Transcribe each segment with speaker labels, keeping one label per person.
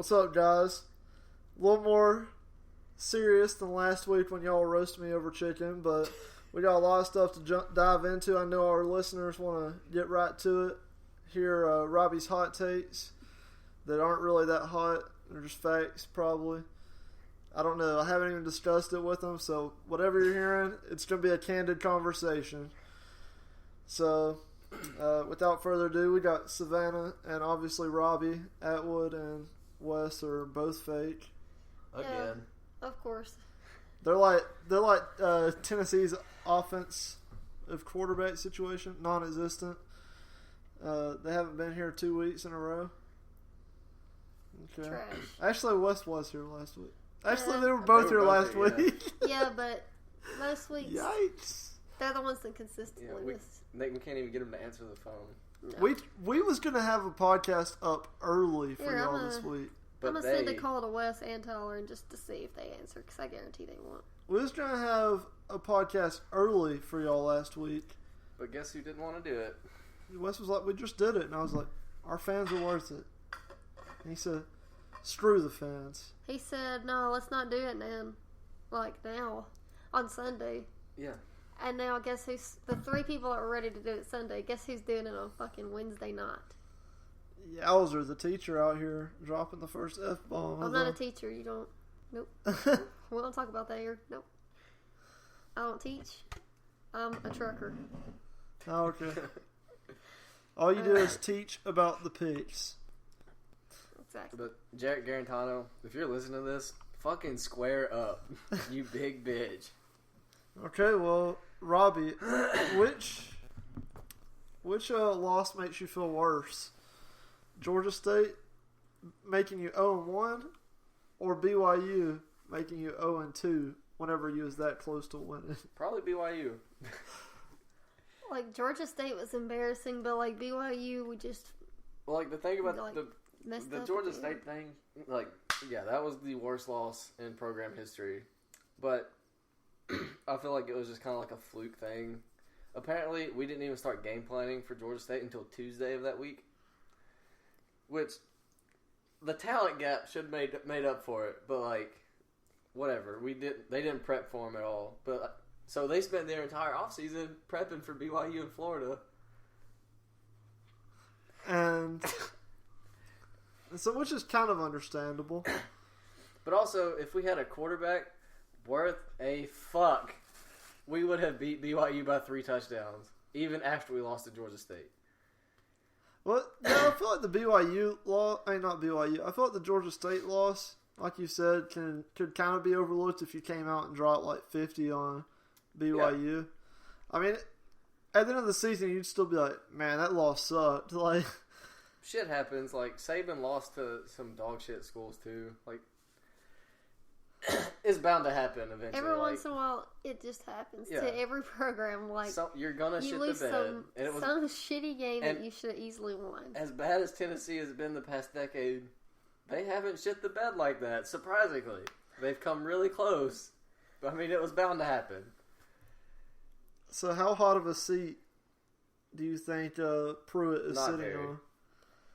Speaker 1: What's up, guys? A little more serious than last week when y'all roasted me over chicken, but we got a lot of stuff to dive into. I know our listeners want to get right to it. Hear Robbie's hot takes that aren't really that hot. They're just facts, probably. I don't know. I haven't even discussed it with them, so whatever you're hearing, it's going to be a candid conversation. So, without further ado, we got Savannah and obviously Robbie. Atwood and Wes are both fake.
Speaker 2: Again.
Speaker 3: Yeah, of course.
Speaker 1: They're like Tennessee's offense of quarterback situation, non-existent. They haven't been here 2 weeks in a row. Okay.
Speaker 3: Trash.
Speaker 1: Actually, Wes was here last week. Actually,
Speaker 3: Yeah.
Speaker 1: they were both here last week.
Speaker 3: Yeah, but most weeks
Speaker 1: Yikes!
Speaker 3: they're the ones that consistently
Speaker 2: Yeah,
Speaker 3: miss.
Speaker 2: we can't even get him to answer the phone.
Speaker 3: No.
Speaker 1: We was gonna have a podcast up early for
Speaker 3: Here,
Speaker 1: y'all
Speaker 3: I'm
Speaker 1: this week.
Speaker 2: But
Speaker 3: I'm gonna send a call to Wes and Tyler and just to see if they answer, because I guarantee they won't.
Speaker 1: We was gonna have a podcast early for y'all last week.
Speaker 2: But guess who didn't want to do it?
Speaker 1: Wes was like, "We just did it," and I was like, "Our fans are worth it." And he said, "Screw the fans."
Speaker 3: He said, "No, let's not do it now. Like now, on Sunday."
Speaker 2: Yeah.
Speaker 3: And now, guess who's the 3 people that were ready to do it Sunday? Guess who's doing it on fucking Wednesday night?
Speaker 1: Yowzer, the teacher out here dropping the first F-bomb.
Speaker 3: I'm not a teacher. You don't. Nope. We don't talk about that here. Nope. I don't teach. I'm a trucker.
Speaker 1: Oh, okay. All you do is teach about the pigs.
Speaker 3: Exactly.
Speaker 2: But Jarrett Garantano, if you're listening to this, fucking square up, you big bitch.
Speaker 1: Okay, well, Robbie, which loss makes you feel worse? Georgia State making you 0-1, or BYU making you 0-2 whenever you was that close to winning?
Speaker 2: Probably BYU.
Speaker 3: Like, Georgia State was embarrassing, but like BYU, we just
Speaker 2: Well, like the thing about
Speaker 3: Like, messed
Speaker 2: the
Speaker 3: up
Speaker 2: Georgia
Speaker 3: again.
Speaker 2: State thing, like, yeah, that was the worst loss in program history. But I feel like it was just kind of like a fluke thing. Apparently, we didn't even start game planning for Georgia State until Tuesday of that week, which the talent gap should made up for it. But like, whatever, they didn't prep for him at all. But so they spent their entire offseason prepping for BYU in Florida.
Speaker 1: And so, which is kind of understandable.
Speaker 2: But also, if we had a quarterback worth a fuck, we would have beat BYU by 3 touchdowns, even after we lost to Georgia State.
Speaker 1: Well, no, I feel like the BYU loss, not BYU, I feel like the Georgia State loss, like you said, could kind of be overlooked if you came out and dropped like 50 on BYU. Yeah. I mean, at the end of the season, you'd still be like, man, that loss sucked. Like,
Speaker 2: shit happens. Like, Saban lost to some dog shit schools too. Like, it's bound to happen eventually.
Speaker 3: every once in a while, it just happens to every program. Like,
Speaker 2: you're gonna
Speaker 3: you
Speaker 2: shit
Speaker 3: lose
Speaker 2: the bed.
Speaker 3: some shitty game that you should have easily won.
Speaker 2: As bad as Tennessee has been the past decade, they haven't shit the bed like that. Surprisingly, they've come really close. But I mean, it was bound to happen.
Speaker 1: so how hot of a seat do you think Pruitt is
Speaker 2: Not
Speaker 1: sitting
Speaker 2: very.
Speaker 1: on?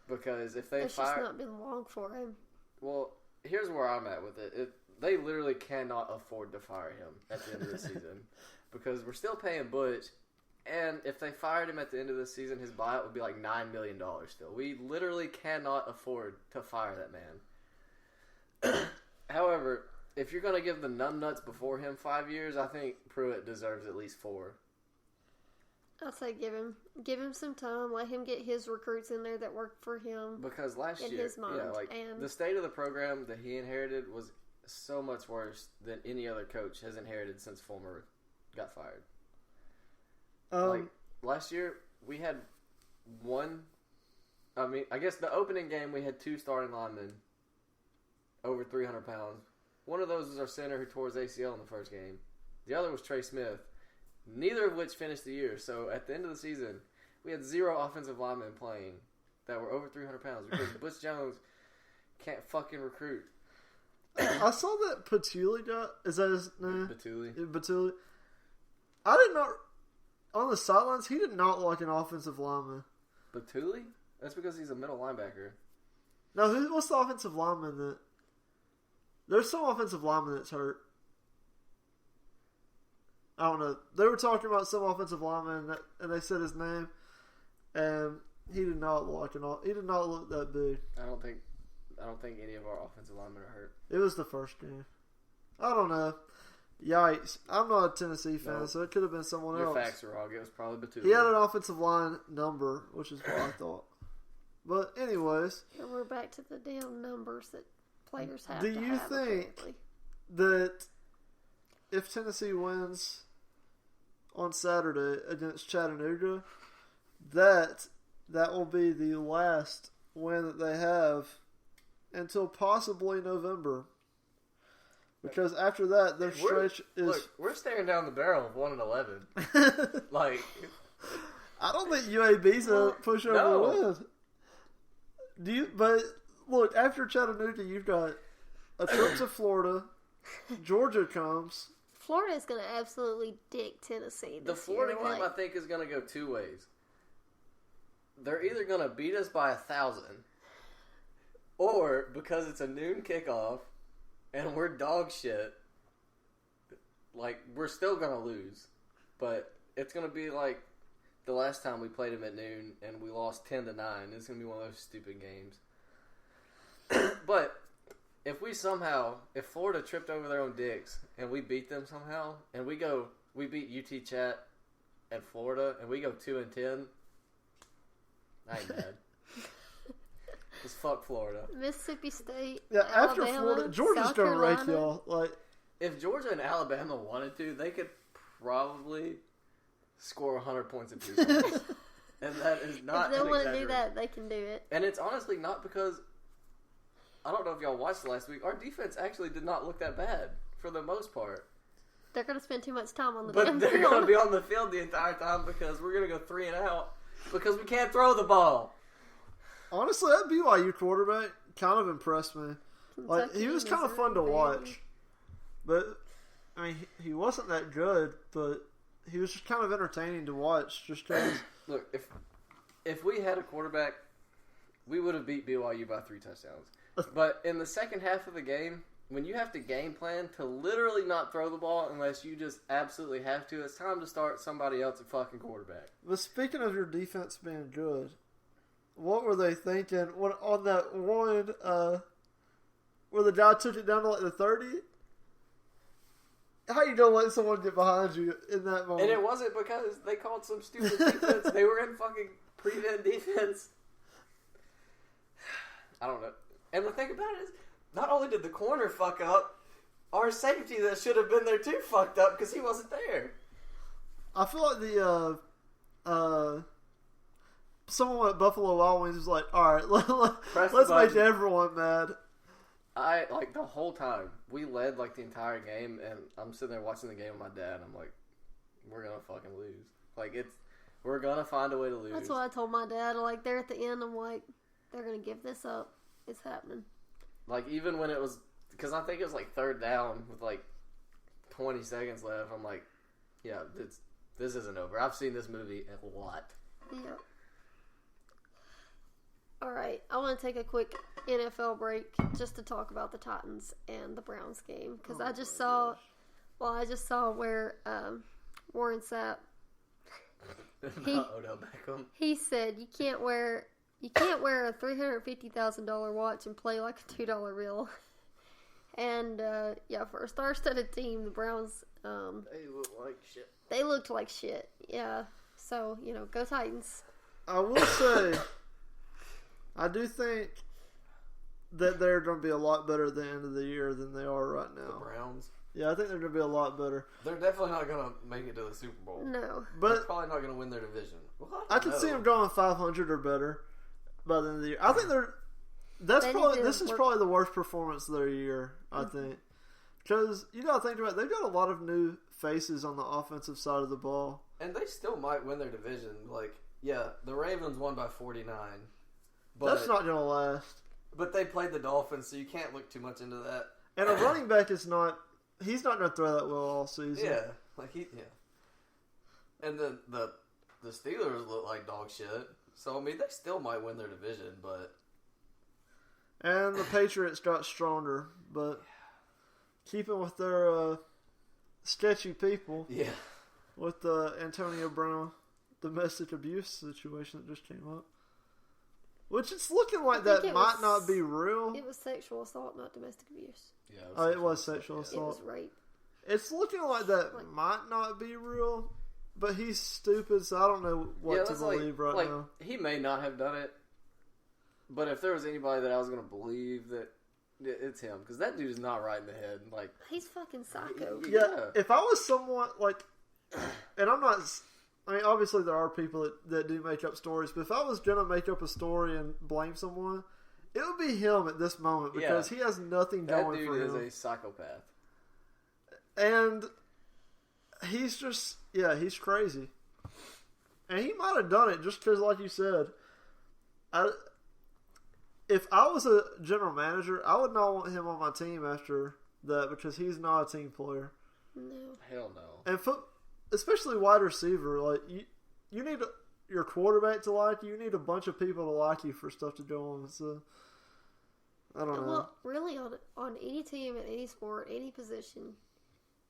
Speaker 2: Because if they
Speaker 3: It's just not been long for him.
Speaker 2: well, here's where I'm at with it. They literally cannot afford to fire him at the end of the season because we're still paying Butch, and if they fired him at the end of the season, his buyout would be like $9 million still. We literally cannot afford to fire that man. However, if you're going to give the numbnuts before him 5 years, I think Pruitt deserves at least 4.
Speaker 3: I'd say give him some time. Let him get his recruits in there that work for him.
Speaker 2: Because last
Speaker 3: in
Speaker 2: year,
Speaker 3: his mind, and
Speaker 2: the state of the program that he inherited was so much worse than any other coach has inherited since Fulmer got fired. Like, last year, we had I guess the opening game, we had 2 starting linemen over 300 pounds. One of those was our center who tore his ACL in the first game. The other was Trey Smith, neither of which finished the year. So at the end of the season, we had 0 offensive linemen playing that were over 300 pounds because Butch Jones can't fucking recruit.
Speaker 1: I saw that Patuli got. Is that his name?
Speaker 2: Batuli.
Speaker 1: Patuli. I did not. On the sidelines, he did not like an offensive lineman.
Speaker 2: Batuli? That's because he's a middle linebacker.
Speaker 1: No, what's the offensive lineman that? There's some offensive lineman that's hurt. I don't know. They were talking about some offensive lineman, and they said his name, and he did not look He did not look that big.
Speaker 2: I don't think any of our offensive linemen are hurt.
Speaker 1: It was the first game. I don't know. Yikes! I'm not a Tennessee fan, so it could have been someone else.
Speaker 2: Your facts are wrong. It was probably Batum.
Speaker 1: He had an offensive line number, which is what I thought. But anyways,
Speaker 3: and we're back to the damn numbers that players have.
Speaker 1: Do you think that if Tennessee wins on Saturday against Chattanooga, that will be the last win that they have until possibly November? Because after that, their stretch is.
Speaker 2: Look, we're staring down the barrel of 1-11. Like,
Speaker 1: I don't think UAB's a pushover win. Do you? But look, after Chattanooga, you've got a trip to Florida. Georgia comes.
Speaker 3: Florida is going to absolutely dick Tennessee.
Speaker 2: The Florida game, I think, is going to go two ways. They're either going to beat us by 1,000, or because it's a noon kickoff and we're dog shit, like, we're still going to lose. But it's going to be like the last time we played them at noon and we lost 10-9. It's going to be one of those stupid games. But if Florida tripped over their own dicks and we beat them somehow, and we beat UT Chat and Florida, and we go 2-10, I ain't mad. Just fuck Florida.
Speaker 3: Mississippi State,
Speaker 1: Yeah, after
Speaker 3: Alabama,
Speaker 1: Florida, Georgia's
Speaker 3: South
Speaker 1: gonna
Speaker 3: Carolina.
Speaker 1: rake y'all. Like,
Speaker 2: if Georgia and Alabama wanted to, they could probably score 100 points apiece on us. And that is not.
Speaker 3: If they want to do
Speaker 2: exaggeration.
Speaker 3: that, they can do it.
Speaker 2: And it's honestly not because, I don't know if y'all watched last week, our defense actually did not look that bad for the most part.
Speaker 3: They're going to spend too much time on the
Speaker 2: But
Speaker 3: damn
Speaker 2: they're
Speaker 3: field.
Speaker 2: going to be on the field the entire time because we're going to go 3 and out because we can't throw the ball.
Speaker 1: honestly, that BYU quarterback kind of impressed me. Like,
Speaker 3: Kentucky,
Speaker 1: he was kind of fun to
Speaker 3: Missouri,
Speaker 1: watch. But, I mean, he wasn't that good, but he was just kind of entertaining to watch just because.
Speaker 2: Look, if we had a quarterback, we would have beat BYU by 3 touchdowns. But in the second half of the game, when you have to game plan to literally not throw the ball unless you just absolutely have to, it's time to start somebody else at fucking quarterback.
Speaker 1: But speaking of your defense being good, what were they thinking on that one where the guy took it down to like the 30? How you gonna let someone get behind you in that moment?
Speaker 2: And it wasn't because they called some stupid defense. They were in fucking prevent defense. I don't know. And the thing about it is, not only did the corner fuck up, our safety that should have been there too fucked up because he wasn't there.
Speaker 1: I feel like the someone at Buffalo Wild Wings was like, all right, let's make everyone mad.
Speaker 2: Like, the whole time, we led, like, the entire game, and I'm sitting there watching the game with my dad, and I'm like, we're gonna fucking lose. Like, we're gonna find a way to lose.
Speaker 3: That's what I told my dad. Like, they're at the end, I'm like, they're gonna give this up. It's happening.
Speaker 2: Like, even when it was, because I think it was, like, 3rd down with, like, 20 seconds left, I'm like, yeah, this isn't over. I've seen this movie a lot.
Speaker 3: Yeah. All right, I want to take a quick NFL break just to talk about the Titans and the Browns game because I just saw where Warren Sapp
Speaker 2: Odell Beckham.
Speaker 3: he said you can't wear a $350,000 watch and play like a $2 bill. And yeah, for a star-studded team, the Browns
Speaker 2: They look like shit.
Speaker 3: they looked like shit. Yeah, so go Titans.
Speaker 1: I will say, I do think that they're going to be a lot better at the end of the year than they are right now.
Speaker 2: The Browns.
Speaker 1: Yeah, I think they're going to be a lot better.
Speaker 2: They're definitely not going to make it to the Super Bowl.
Speaker 3: No,
Speaker 2: They're
Speaker 1: But
Speaker 2: probably not going to win their division. Well,
Speaker 1: I can see them going 500 or better by the end of the year. I think this is probably the worst performance of their year, I think. Because you got to think about it, they've got a lot of new faces on the offensive side of the ball.
Speaker 2: And they still might win their division. Like, yeah, the Ravens won by 49. But,
Speaker 1: That's not going to last.
Speaker 2: But they played the Dolphins, so you can't look too much into that.
Speaker 1: And a running back he's not going to throw that well all season.
Speaker 2: Yeah, And then the Steelers look like dog shit. So I mean, they still might win their division, but
Speaker 1: And the Patriots got stronger, but keeping with their sketchy people,
Speaker 2: Yeah.
Speaker 1: with the Antonio Brown domestic abuse situation that just came up. Which it's looking like that might not be real.
Speaker 3: It was sexual assault, not domestic abuse.
Speaker 2: Yeah.
Speaker 1: It was sexual assault.
Speaker 3: It was rape.
Speaker 1: It's looking like that might not be real, but he's stupid, so I don't know what to believe right now.
Speaker 2: He may not have done it, but if there was anybody that I was going to believe that it's him, because that dude is not right in the head. Like,
Speaker 3: he's fucking psycho.
Speaker 1: Yeah, if I was someone like, and I'm not. I mean, obviously there are people that do make up stories, but if I was gonna make up a story and blame someone, it would be him at this moment because he has nothing going for him.
Speaker 2: That dude is a psychopath.
Speaker 1: And he's just, he's crazy. And he might have done it just because, like you said, if I was a general manager, I would not want him on my team after that because he's not a team player.
Speaker 3: No.
Speaker 2: Hell no.
Speaker 1: And especially wide receiver, like you need your quarterback to like you. You need a bunch of people to like you for stuff to go on. So I don't know.
Speaker 3: Well, really, on any team, in any sport, any position,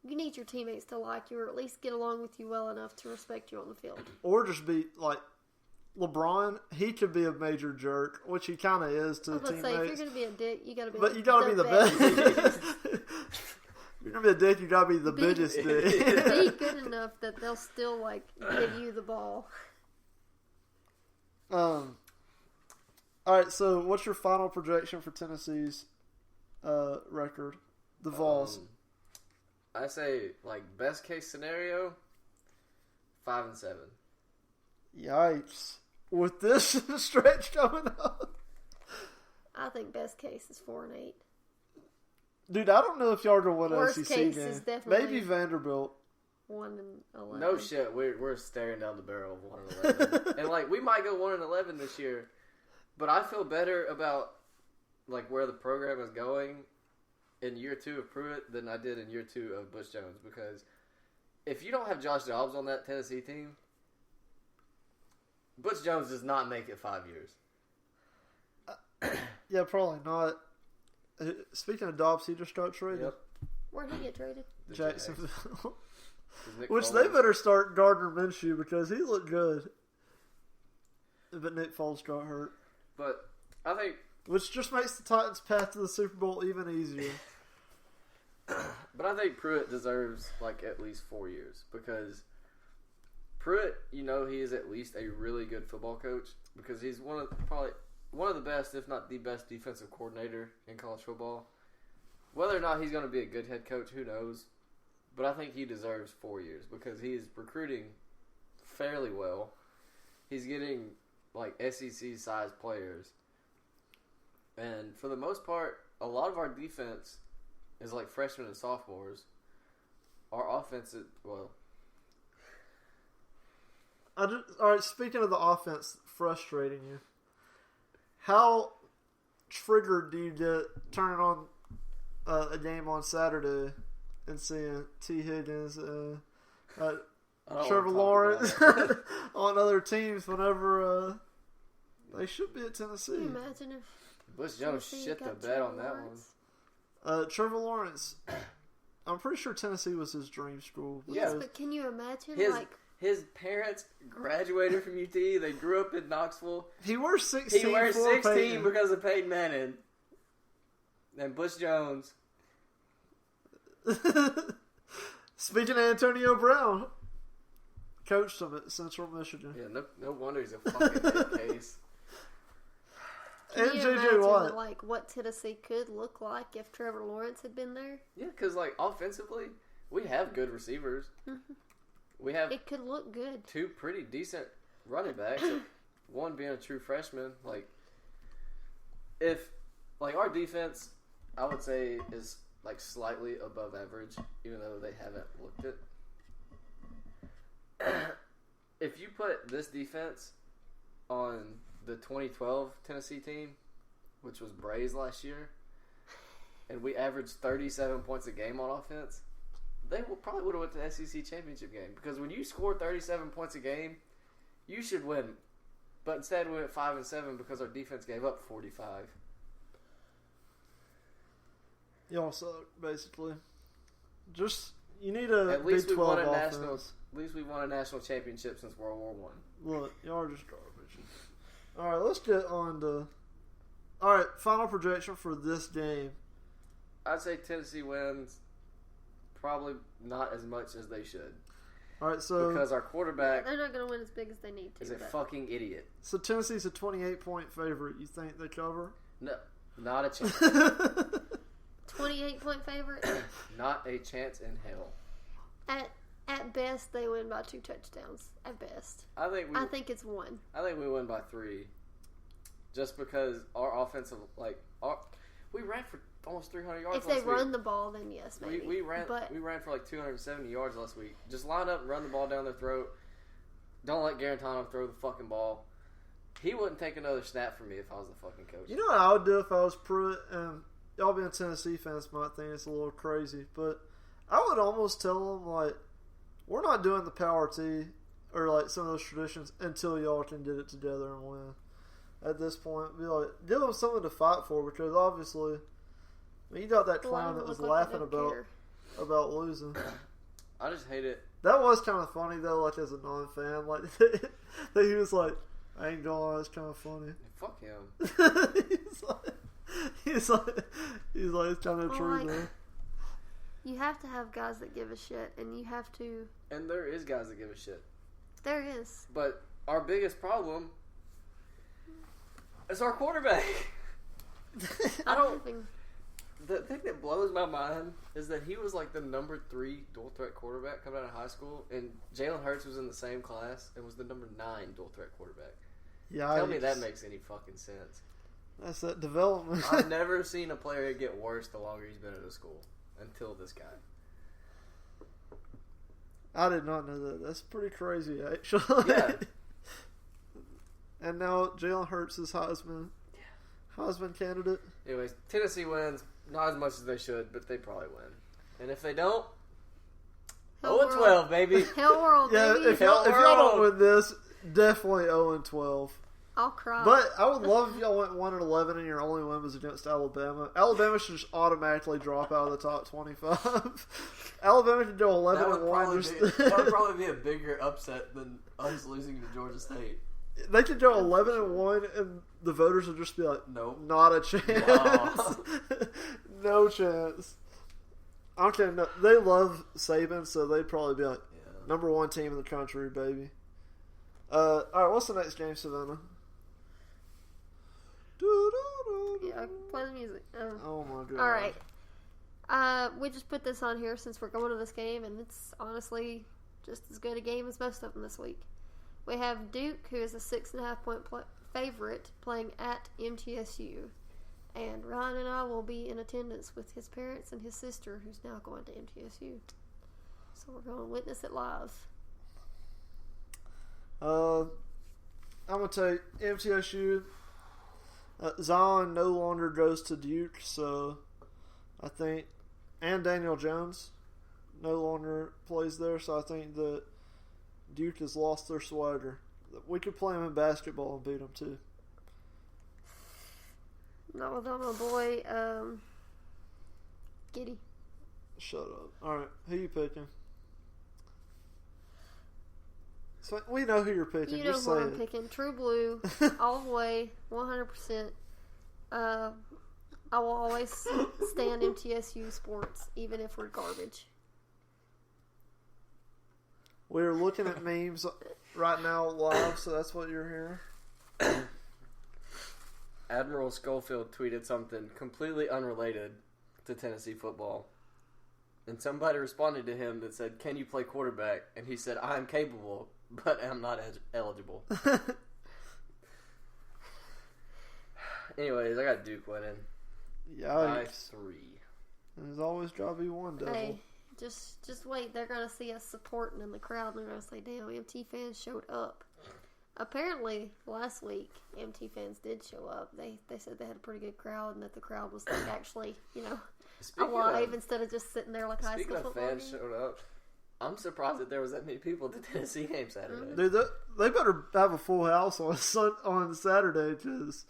Speaker 3: you need your teammates to like you or at least get along with you well enough to respect you on the field.
Speaker 1: Or just be like LeBron. He could be a major jerk, which he kind of is to the teammates.
Speaker 3: Say, if you're going to be a dick, you got to be.
Speaker 1: But you got to be the best. If you're gonna be a dick, you gotta be the biggest dick.
Speaker 3: Be good enough that they'll still give you the ball.
Speaker 1: All right. So, what's your final projection for Tennessee's record? The Vols.
Speaker 2: I say best case scenario, 5-7.
Speaker 1: Yikes! With this stretch coming up,
Speaker 3: I think best case is 4-8.
Speaker 1: Dude, I don't know if y'all are gonna win an
Speaker 3: Worst
Speaker 1: SEC
Speaker 3: case
Speaker 1: game.
Speaker 3: is definitely
Speaker 1: Maybe Vanderbilt.
Speaker 3: 1-11.
Speaker 2: No shit, we're staring down the barrel of 1-11, and we might go 1-11 this year. But I feel better about where the program is going in year 2 of Pruitt than I did in year 2 of Butch Jones, because if you don't have Josh Dobbs on that Tennessee team, Butch Jones does not make it 5 years.
Speaker 1: Yeah, probably not. Speaking of Dobbs, he just got traded.
Speaker 2: Yep.
Speaker 3: Where'd he get traded?
Speaker 1: Jacksonville.
Speaker 2: Which
Speaker 1: Foles. They better start Gardner Minshew because he looked good. But Nick Foles got hurt.
Speaker 2: But I think...
Speaker 1: Which just makes the Titans' path to the Super Bowl even easier.
Speaker 2: But I think Pruitt deserves at least 4 years, because Pruitt, he is at least a really good football coach, because he's one of the best, if not the best, defensive coordinator in college football. Whether or not he's going to be a good head coach, who knows? But I think he deserves 4 years because he is recruiting fairly well. He's getting SEC-sized players. And for the most part, a lot of our defense is freshmen and sophomores. Our offense is,
Speaker 1: all right, speaking of the offense frustrating you, how triggered do you get turning on a game on Saturday and seeing T. Higgins, Trevor Lawrence on other teams whenever they should be at Tennessee?
Speaker 3: Can you imagine if
Speaker 2: Butch Jones shit the bed on that one.
Speaker 1: Trevor Lawrence, I'm pretty sure Tennessee was his dream school.
Speaker 3: Yes, but can you imagine
Speaker 2: his parents graduated from UT. They grew up in Knoxville.
Speaker 1: He wears 16.
Speaker 2: He wears 16
Speaker 1: Peyton.
Speaker 2: because of Peyton Manning. And Butch Jones.
Speaker 1: Speaking of Antonio Brown, coached him at Central Michigan.
Speaker 2: Yeah, no wonder he's a fucking head case.
Speaker 1: And
Speaker 3: Can you
Speaker 1: JJ Watt.
Speaker 3: imagine, what Tennessee could look like if Trevor Lawrence had been there?
Speaker 2: Yeah, because offensively, we have good receivers.
Speaker 3: Mm-hmm.
Speaker 2: We have
Speaker 3: It could look good.
Speaker 2: 2 pretty decent running backs. One being a true freshman. If our defense, I would say, is slightly above average, even though they haven't looked it. If you put this defense on the 2012 Tennessee team, which was Braves last year, and we averaged 37 points a game on offense, they probably would have went to the SEC championship game. Because when you score 37 points a game, you should win. But instead we went 5-7 because our defense gave up 45.
Speaker 1: Y'all suck, basically. Just, you need a
Speaker 2: At least
Speaker 1: Big
Speaker 2: we
Speaker 1: 12
Speaker 2: won a
Speaker 1: offense.
Speaker 2: national. At least we won a national championship since World War One.
Speaker 1: Look, y'all are just garbage. Alright, let's get on to... Alright, final projection for this game.
Speaker 2: I'd say Tennessee wins. Probably not as much as they should.
Speaker 1: Alright, so...
Speaker 2: Because our quarterback
Speaker 3: They're not going to win as big as they need to.
Speaker 2: is a
Speaker 3: but-
Speaker 2: fucking idiot.
Speaker 1: So Tennessee's a 28-point favorite. You think they cover?
Speaker 2: No, not a chance.
Speaker 3: 28-point favorite.
Speaker 2: Not a chance in hell.
Speaker 3: At best, they win by 2 touchdowns. At best,
Speaker 2: I think
Speaker 3: I think it's 1.
Speaker 2: I think we win by 3. Just because our offensive, we ran for almost 300 yards
Speaker 3: If
Speaker 2: last
Speaker 3: they
Speaker 2: week.
Speaker 3: run the ball, then yes, maybe.
Speaker 2: We ran
Speaker 3: But
Speaker 2: for like 270 yards last week. Just line up and run the ball down their throat. Don't let Garantano throw the fucking ball. He wouldn't take another snap from me if I was the fucking coach.
Speaker 1: You know what I would do if I was Pruitt? And y'all being Tennessee fans might think it's a little crazy, but I would almost tell them, like, we're not doing the power T or, like, some of those traditions until y'all can get it together and win. At this point, be like, give them something to fight for, because obviously, I mean, you got that
Speaker 3: a lot
Speaker 1: clown
Speaker 3: of
Speaker 1: that
Speaker 3: them
Speaker 1: was
Speaker 3: look like
Speaker 1: laughing
Speaker 3: they don't
Speaker 1: about losing.
Speaker 2: I just hate it.
Speaker 1: That was kind of funny though, like as a non-fan, like that he was like, "I ain't gonna lie, it's kind of funny."
Speaker 2: Fuck him.
Speaker 1: he's like, it's kind of
Speaker 3: Well,
Speaker 1: true
Speaker 3: like-
Speaker 1: though.
Speaker 3: You have to have guys that give a shit, and you have to.
Speaker 2: And there is guys that give a shit.
Speaker 3: There is.
Speaker 2: But our biggest problem is our quarterback. I don't. The thing that blows my mind is that he was like the number 3 dual threat quarterback coming out of high school, and Jalen Hurts was in the same class and was the number 9 dual threat quarterback.
Speaker 1: Yeah,
Speaker 2: Tell me that makes any fucking sense.
Speaker 1: That's that development.
Speaker 2: I've never seen a player get worse the longer he's been at a school until this guy.
Speaker 1: I did not know that. That's pretty crazy, actually.
Speaker 2: Yeah.
Speaker 1: And now Jalen Hurts is Heisman candidate.
Speaker 2: Anyways, Tennessee wins. Not as much as they should, but they probably win. And if they don't, 0-12, baby.
Speaker 3: Hellworld,
Speaker 1: Yeah,
Speaker 3: baby.
Speaker 1: if y'all don't win this, definitely 0-12.
Speaker 3: I'll cry.
Speaker 1: But I would love if y'all went 1-11 and your only win was against Alabama. Alabama should just automatically drop out of the top 25. Alabama could go 11-1.
Speaker 2: That would probably be a bigger upset than us losing to Georgia State.
Speaker 1: They could go 11-1, and the voters would just be like,
Speaker 2: Nope.
Speaker 1: not a chance. No chance. I'm kidding. No, they love Saban, so they'd probably be like, number 1 team in the country, baby. All right, what's the next game, Savannah?
Speaker 3: Yeah, play the music.
Speaker 1: Oh my god.
Speaker 3: All right. We just put this on here since we're going to this game, and it's honestly just as good a game as most of them this week. We have Duke, who is a 6.5-point favorite, playing at MTSU. And Ryan and I will be in attendance with his parents and his sister, who's now going to MTSU. So we're going to witness it live.
Speaker 1: I'm going to take MTSU. Zion no longer goes to Duke, so I think, and Daniel Jones no longer plays there, so I think that Duke has lost their swagger. We could play them in basketball and beat them too.
Speaker 3: Not without my boy, Giddy.
Speaker 1: Shut up. Alright, who you picking? So we know who you're picking.
Speaker 3: You know
Speaker 1: Just
Speaker 3: who
Speaker 1: say
Speaker 3: I'm
Speaker 1: it.
Speaker 3: picking. True Blue, all the way, 100%. I will always stand MTSU sports, even if we're garbage.
Speaker 1: We're looking at memes right now live, so that's what you're hearing.
Speaker 2: Admiral Schofield tweeted something completely unrelated to Tennessee football. And somebody responded to him that said, "Can you play quarterback?" And he said, "I am capable, but am not eligible." Anyways, I got Duke winning by
Speaker 1: Yikes.
Speaker 2: 3.
Speaker 1: There's always got to be one devil.
Speaker 3: Hey, just wait. They're going to see us supporting in the crowd, and they're going to say, damn, MT fans showed up. Apparently, last week, MT fans did show up. They said they had a pretty good crowd, and that the crowd was like actually, alive instead of just sitting there like high school football.
Speaker 2: Speaking of fans showed up, I'm surprised that there was that many people at the Tennessee game Saturday.
Speaker 1: Dude, they better have a full house on Saturday, because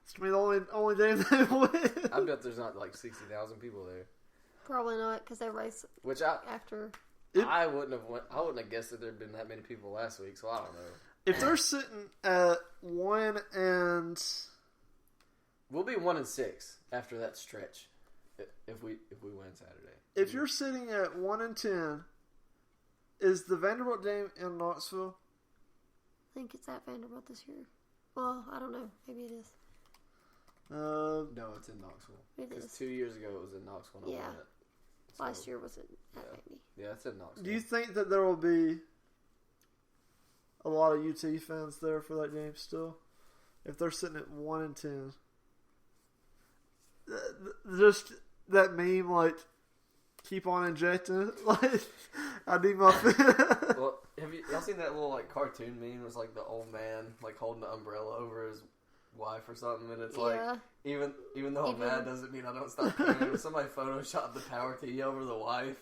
Speaker 1: It's gonna be the only game they win.
Speaker 2: I bet there's not like 60,000 people there.
Speaker 3: Probably not, because they race
Speaker 2: Which
Speaker 3: after.
Speaker 2: I wouldn't have guessed that there'd been that many people last week, so I don't know.
Speaker 1: If they're sitting at 1 and
Speaker 2: we'll be 1-6 after that stretch if we win Saturday.
Speaker 1: if you're sitting at 1 and 10, is the Vanderbilt game in Knoxville?
Speaker 3: I think it's at Vanderbilt this year. Well, I don't know. Maybe it is.
Speaker 2: No, it's in Knoxville.
Speaker 3: It
Speaker 2: Because
Speaker 3: is.
Speaker 2: 2 years ago it was in Knoxville. And I
Speaker 3: Yeah.
Speaker 2: won it. So,
Speaker 3: Last year was at
Speaker 2: yeah.
Speaker 3: Vandy.
Speaker 2: Yeah, it's in Knoxville.
Speaker 1: Do you think that there will be a lot of UT fans there for that game still? If they're sitting at 1 and 10. Just that meme, like, keep on injecting. Like, I need my
Speaker 2: Well, have y'all seen that little like cartoon meme? It was like the old man like holding the umbrella over his wife or something, and it's like even though I'm mad doesn't mean I don't stop caring. If somebody photoshopped the power tee over the wife,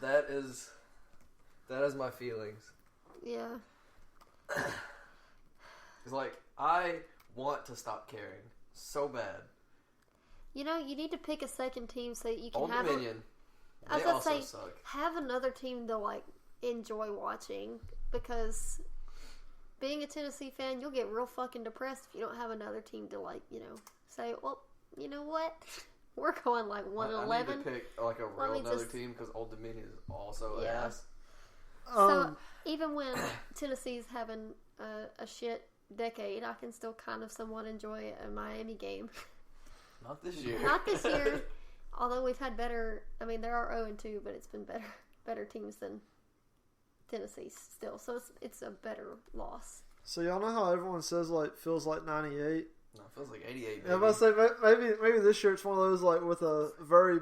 Speaker 2: that is my feelings.
Speaker 3: Yeah.
Speaker 2: It's like I want to stop caring so bad.
Speaker 3: You know, you need to pick a second team so that you can
Speaker 2: Old
Speaker 3: have
Speaker 2: Dominion,
Speaker 3: I was
Speaker 2: they
Speaker 3: about to
Speaker 2: also
Speaker 3: say,
Speaker 2: suck.
Speaker 3: have another team to like enjoy watching, because being a Tennessee fan, you'll get real fucking depressed if you don't have another team to like, say, well, you know what? We're going like 1-11.
Speaker 2: I need to pick like a
Speaker 3: Let me
Speaker 2: real another
Speaker 3: just-
Speaker 2: team because Old Dominion is also
Speaker 3: Yeah.
Speaker 2: ass.
Speaker 3: So even when Tennessee's having a shit decade, I can still kind of somewhat enjoy a Miami game.
Speaker 2: Not this year.
Speaker 3: Not this year, although we've had better. I mean, there are 0-2, but it's been better teams than Tennessee still. So it's a better loss.
Speaker 1: So y'all know how everyone says like feels like 98?
Speaker 2: No, it feels like 88.
Speaker 1: Yeah, I'm about to say maybe this year it's one of those like with a very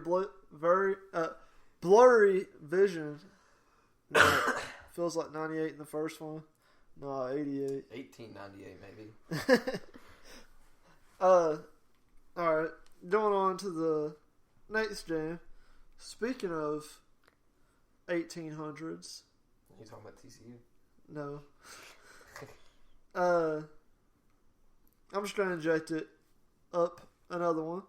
Speaker 1: blurry vision. Feels like 98 in the first one. No, 88.
Speaker 2: 1898 maybe.
Speaker 1: Alright. Going on to the next game. Speaking of 1800s.
Speaker 2: You talking about TCU?
Speaker 1: No. I'm just going to inject it up another one.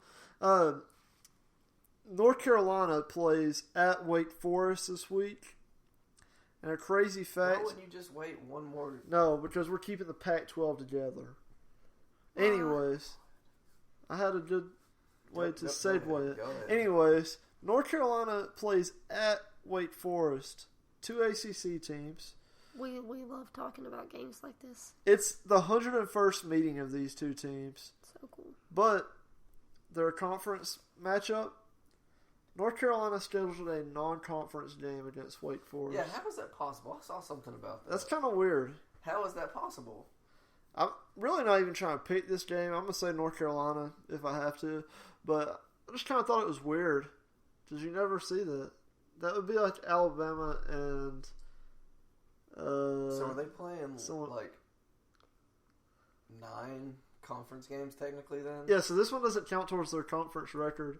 Speaker 1: North Carolina plays at Wake Forest this week. And a crazy fact...
Speaker 2: Why wouldn't you just wait one more...
Speaker 1: No, because we're keeping the Pac-12 together. Anyways, I had a good way to segue it.
Speaker 2: Go ahead.
Speaker 1: Anyways, North Carolina plays at Wake Forest. 2 ACC teams.
Speaker 3: We love talking about games like this.
Speaker 1: It's the 101st meeting of these two teams.
Speaker 3: So cool.
Speaker 1: But their conference matchup, North Carolina scheduled a non-conference game against Wake Forest.
Speaker 2: Yeah, how is that possible? I saw something about that.
Speaker 1: That's kind of weird.
Speaker 2: How is that possible?
Speaker 1: I'm really not even trying to pick this game. I'm going to say North Carolina if I have to. But I just kind of thought it was weird. Because you never see that. That would be like Alabama and...
Speaker 2: so are they playing
Speaker 1: someone-
Speaker 2: like 9 conference games technically then?
Speaker 1: Yeah, so this one doesn't count towards their conference record.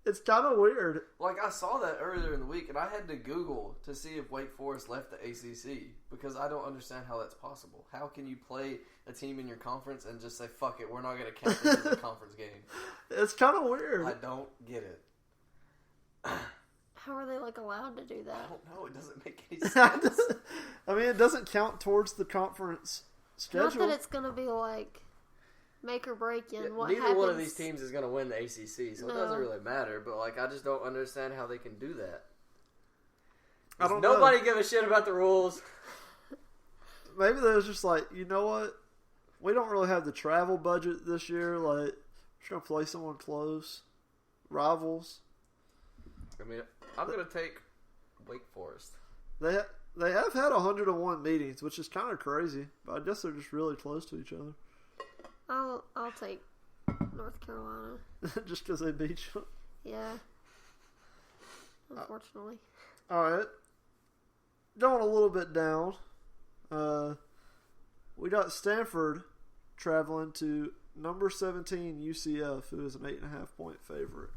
Speaker 1: It's kind of weird.
Speaker 2: Like, I saw that earlier in the week, and I had to Google to see if Wake Forest left the ACC, because I don't understand how that's possible. How can you play a team in your conference and just say, fuck it, we're not going to count this as a conference game?
Speaker 1: It's kind of weird.
Speaker 2: I don't get it.
Speaker 3: How are they like allowed to do
Speaker 2: I
Speaker 3: that?
Speaker 2: don't know. It doesn't make any sense.
Speaker 1: I mean, it doesn't count towards the conference schedule.
Speaker 3: Not that it's gonna be like make or break in what
Speaker 2: Neither
Speaker 3: happens.
Speaker 2: one of these teams is going to win the ACC, so it
Speaker 3: No.
Speaker 2: doesn't really matter. But, like, I just don't understand how they can do that.
Speaker 1: I don't
Speaker 2: Nobody
Speaker 1: know.
Speaker 2: give a shit about the rules.
Speaker 1: Maybe they was just like, you know what? We don't really have the travel budget this year. Like, we're just going to play someone close. Rivals.
Speaker 2: I mean, I'm going to take Wake Forest.
Speaker 1: They have had 101 meetings, which is kind of crazy. But I guess they're just really close to each other.
Speaker 3: I'll take North Carolina.
Speaker 1: Just because they beat you.
Speaker 3: Yeah. Unfortunately.
Speaker 1: All right. Going a little bit down. We got Stanford traveling to number 17 UCF, who is an 8.5 point favorite.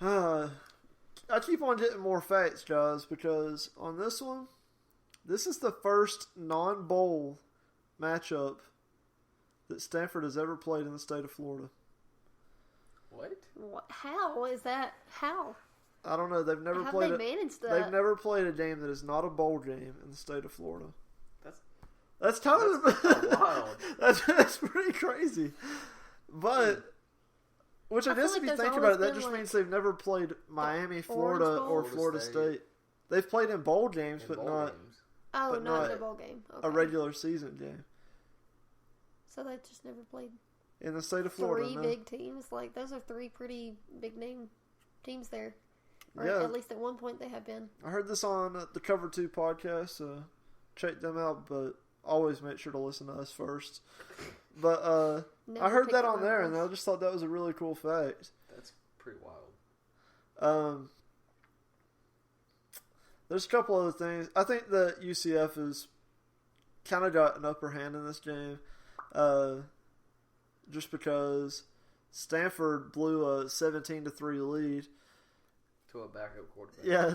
Speaker 1: I keep on getting more facts, guys, because on this one, this is the first non-bowl matchup that Stanford has ever played in the state of Florida.
Speaker 2: What?
Speaker 3: How is that? How?
Speaker 1: I don't know. They've never
Speaker 3: How
Speaker 1: played.
Speaker 3: have they managed that?
Speaker 1: They've never played a game that is not a bowl game in the state of Florida.
Speaker 2: That's
Speaker 1: wild. That's pretty crazy. But which I guess
Speaker 3: like
Speaker 1: if you
Speaker 3: there's
Speaker 1: think
Speaker 3: always
Speaker 1: about it, that
Speaker 3: been,
Speaker 1: just
Speaker 3: like,
Speaker 1: means they've never played Miami, Florida,
Speaker 3: Orange Bowl?
Speaker 1: or Florida State. They've played in bowl games,
Speaker 2: In
Speaker 1: but
Speaker 2: bowl
Speaker 1: not
Speaker 2: games.
Speaker 3: Oh,
Speaker 1: but
Speaker 3: not
Speaker 1: not
Speaker 3: in a bowl game. Okay.
Speaker 1: a regular season game
Speaker 3: So they've just never played
Speaker 1: in the state of Florida.
Speaker 3: three
Speaker 1: No.
Speaker 3: big teams. Like, those are three pretty big name teams there. Or
Speaker 1: Yeah.
Speaker 3: at least at one point they have been.
Speaker 1: I heard this on the Cover 2 podcast, so check them out, but always make sure to listen to us first. But
Speaker 3: Never
Speaker 1: I heard
Speaker 3: picked
Speaker 1: that
Speaker 3: the
Speaker 1: on there, and I
Speaker 3: rivals.
Speaker 1: just thought that was a really cool fact.
Speaker 2: That's pretty wild.
Speaker 1: There's a couple other things. I think that UCF has kind of got an upper hand in this game, just because Stanford blew a 17-3 lead.
Speaker 2: To a backup quarterback.
Speaker 1: Yeah,